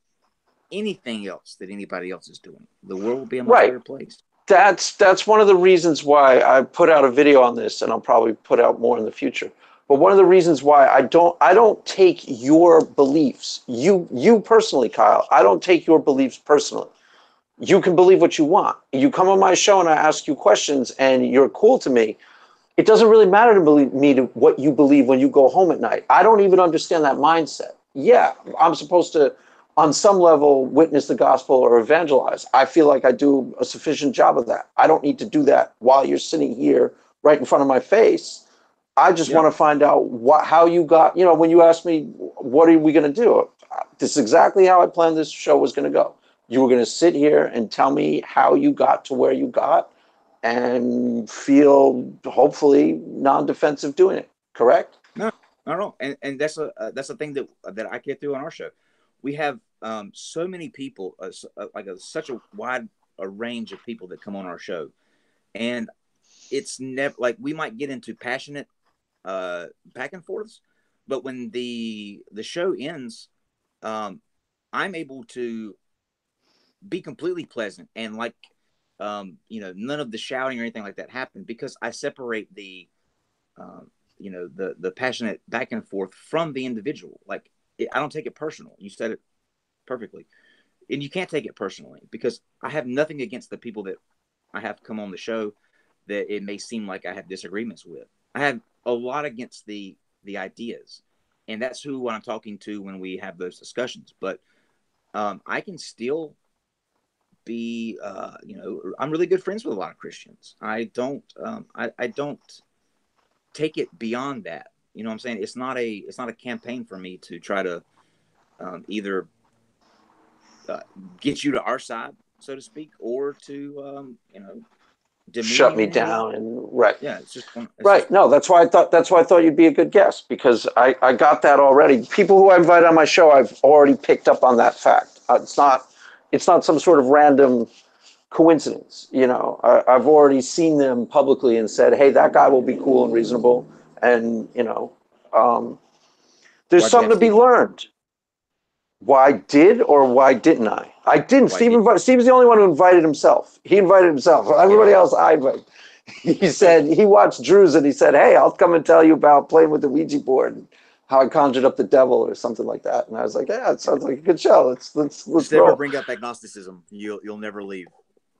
anything else that anybody else is doing. The world will be a much better place. That's one of the reasons why I put out a video on this, and I'll probably put out more in the future. But one of the reasons why I don't take your beliefs, you personally, Kyle, I don't take your beliefs personally. You can believe what you want. You come on my show and I ask you questions and you're cool to me. It doesn't really matter to me to what you believe when you go home at night. I don't even understand that mindset. Yeah, I'm supposed to, on some level, witness the gospel or evangelize. I feel like I do a sufficient job of that. I don't need to do that while you're sitting here right in front of my face. I just want to find out how you got, when you asked me, what are we going to do? This is exactly how I planned this show was going to go. You were going to sit here and tell me how you got to where you got and feel hopefully non-defensive doing it. Correct? No, not at all. And that's a thing that I get through on our show. We have so many people, such a wide range of people that come on our show, and it's never like we might get into passionate back and forths, but when the show ends, I'm able to be completely pleasant and none of the shouting or anything like that happened because I separate the passionate back and forth from the individual. Like I don't take it personal. You said it perfectly, and you can't take it personally because I have nothing against the people that I have come on the show that it may seem like I have disagreements with. I have a lot against the ideas, and that's who I'm talking to when we have those discussions. But I can still be, I'm really good friends with a lot of Christians. I don't take it beyond that. You know what I'm saying? It's not a campaign for me to try to either get you to our side, so to speak, or to demean Shut you me in any way. down and right. Yeah, it's just right. No, that's why I thought you'd be a good guest because I got that already. People who I invite on my show, I've already picked up on that fact. It's not some sort of random coincidence. I've already seen them publicly and said, hey, that guy will be cool and reasonable. And, there's Why'd you something have to be Steve? learned. Why did or why didn't I? I didn't. Why did? Steve's the only one who invited himself. He invited himself. Everybody else I invited. He said he watched Drew's and he said, hey, I'll come and tell you about playing with the Ouija board and how I conjured up the devil or something like that. And I was like, yeah, it sounds like a good show. Let's Just roll. never bring up agnosticism. You'll never leave.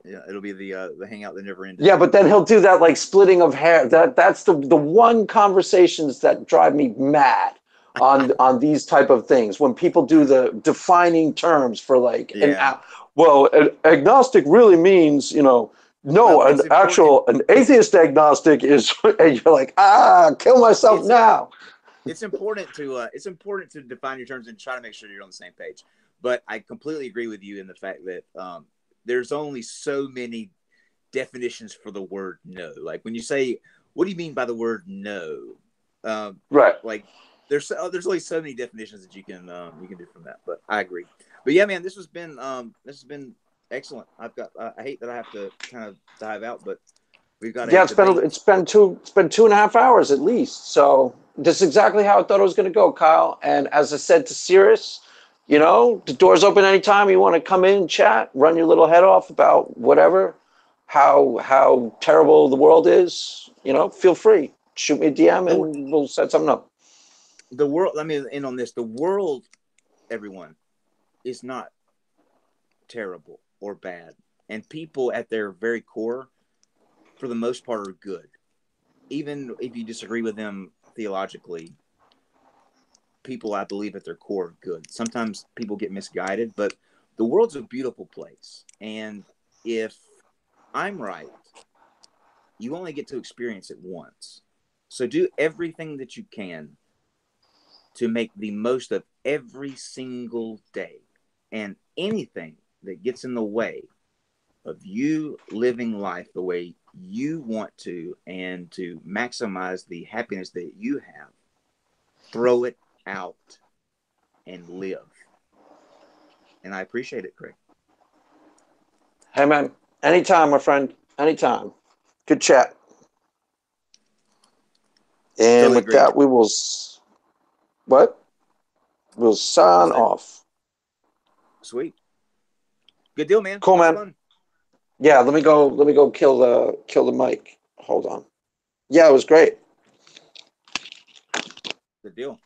Yeah, it'll be the hangout that never ended. Yeah, but then he'll do that like splitting of hair. That's the one conversations that drive me mad on these type of things when people do the defining terms for like an agnostic really means no, an atheist agnostic is and you're like kill myself now. It's important to define your terms and try to make sure you're on the same page. But I completely agree with you in the fact that there's only so many definitions for the word no. Like when you say, what do you mean by the word no? Right. Like there's only so many definitions that you can do from that. But I agree. But yeah, man, this has been excellent. I hate that I have to kind of dive out, but we've got it's been 2.5 hours at least. So this is exactly how I thought it was going to go, Kyle. And as I said to Sirius, the door's open anytime you want to come in and chat, run your little head off about whatever, how terrible the world is. Feel free. Shoot me a DM and we'll set something up. The world, let me end on this. The world, everyone, is not terrible or bad. And people at their very core, for the most part, are good. Even if you disagree with them theologically, people, I believe, at their core are good. Sometimes people get misguided, but the world's a beautiful place. And if I'm right, you only get to experience it once. So do everything that you can to make the most of every single day. And anything that gets in the way of you living life the way you want to and to maximize the happiness that you have, throw it out and live. and I appreciate it, Craig. Hey, man, anytime, my friend, anytime. Good chat. And Totally with agree. that, we will, what? We'll sign off. Sweet. Good deal, man. Cool, That was man. fun. Yeah, let me go kill the mic. Hold on. Yeah, it was great. Good deal.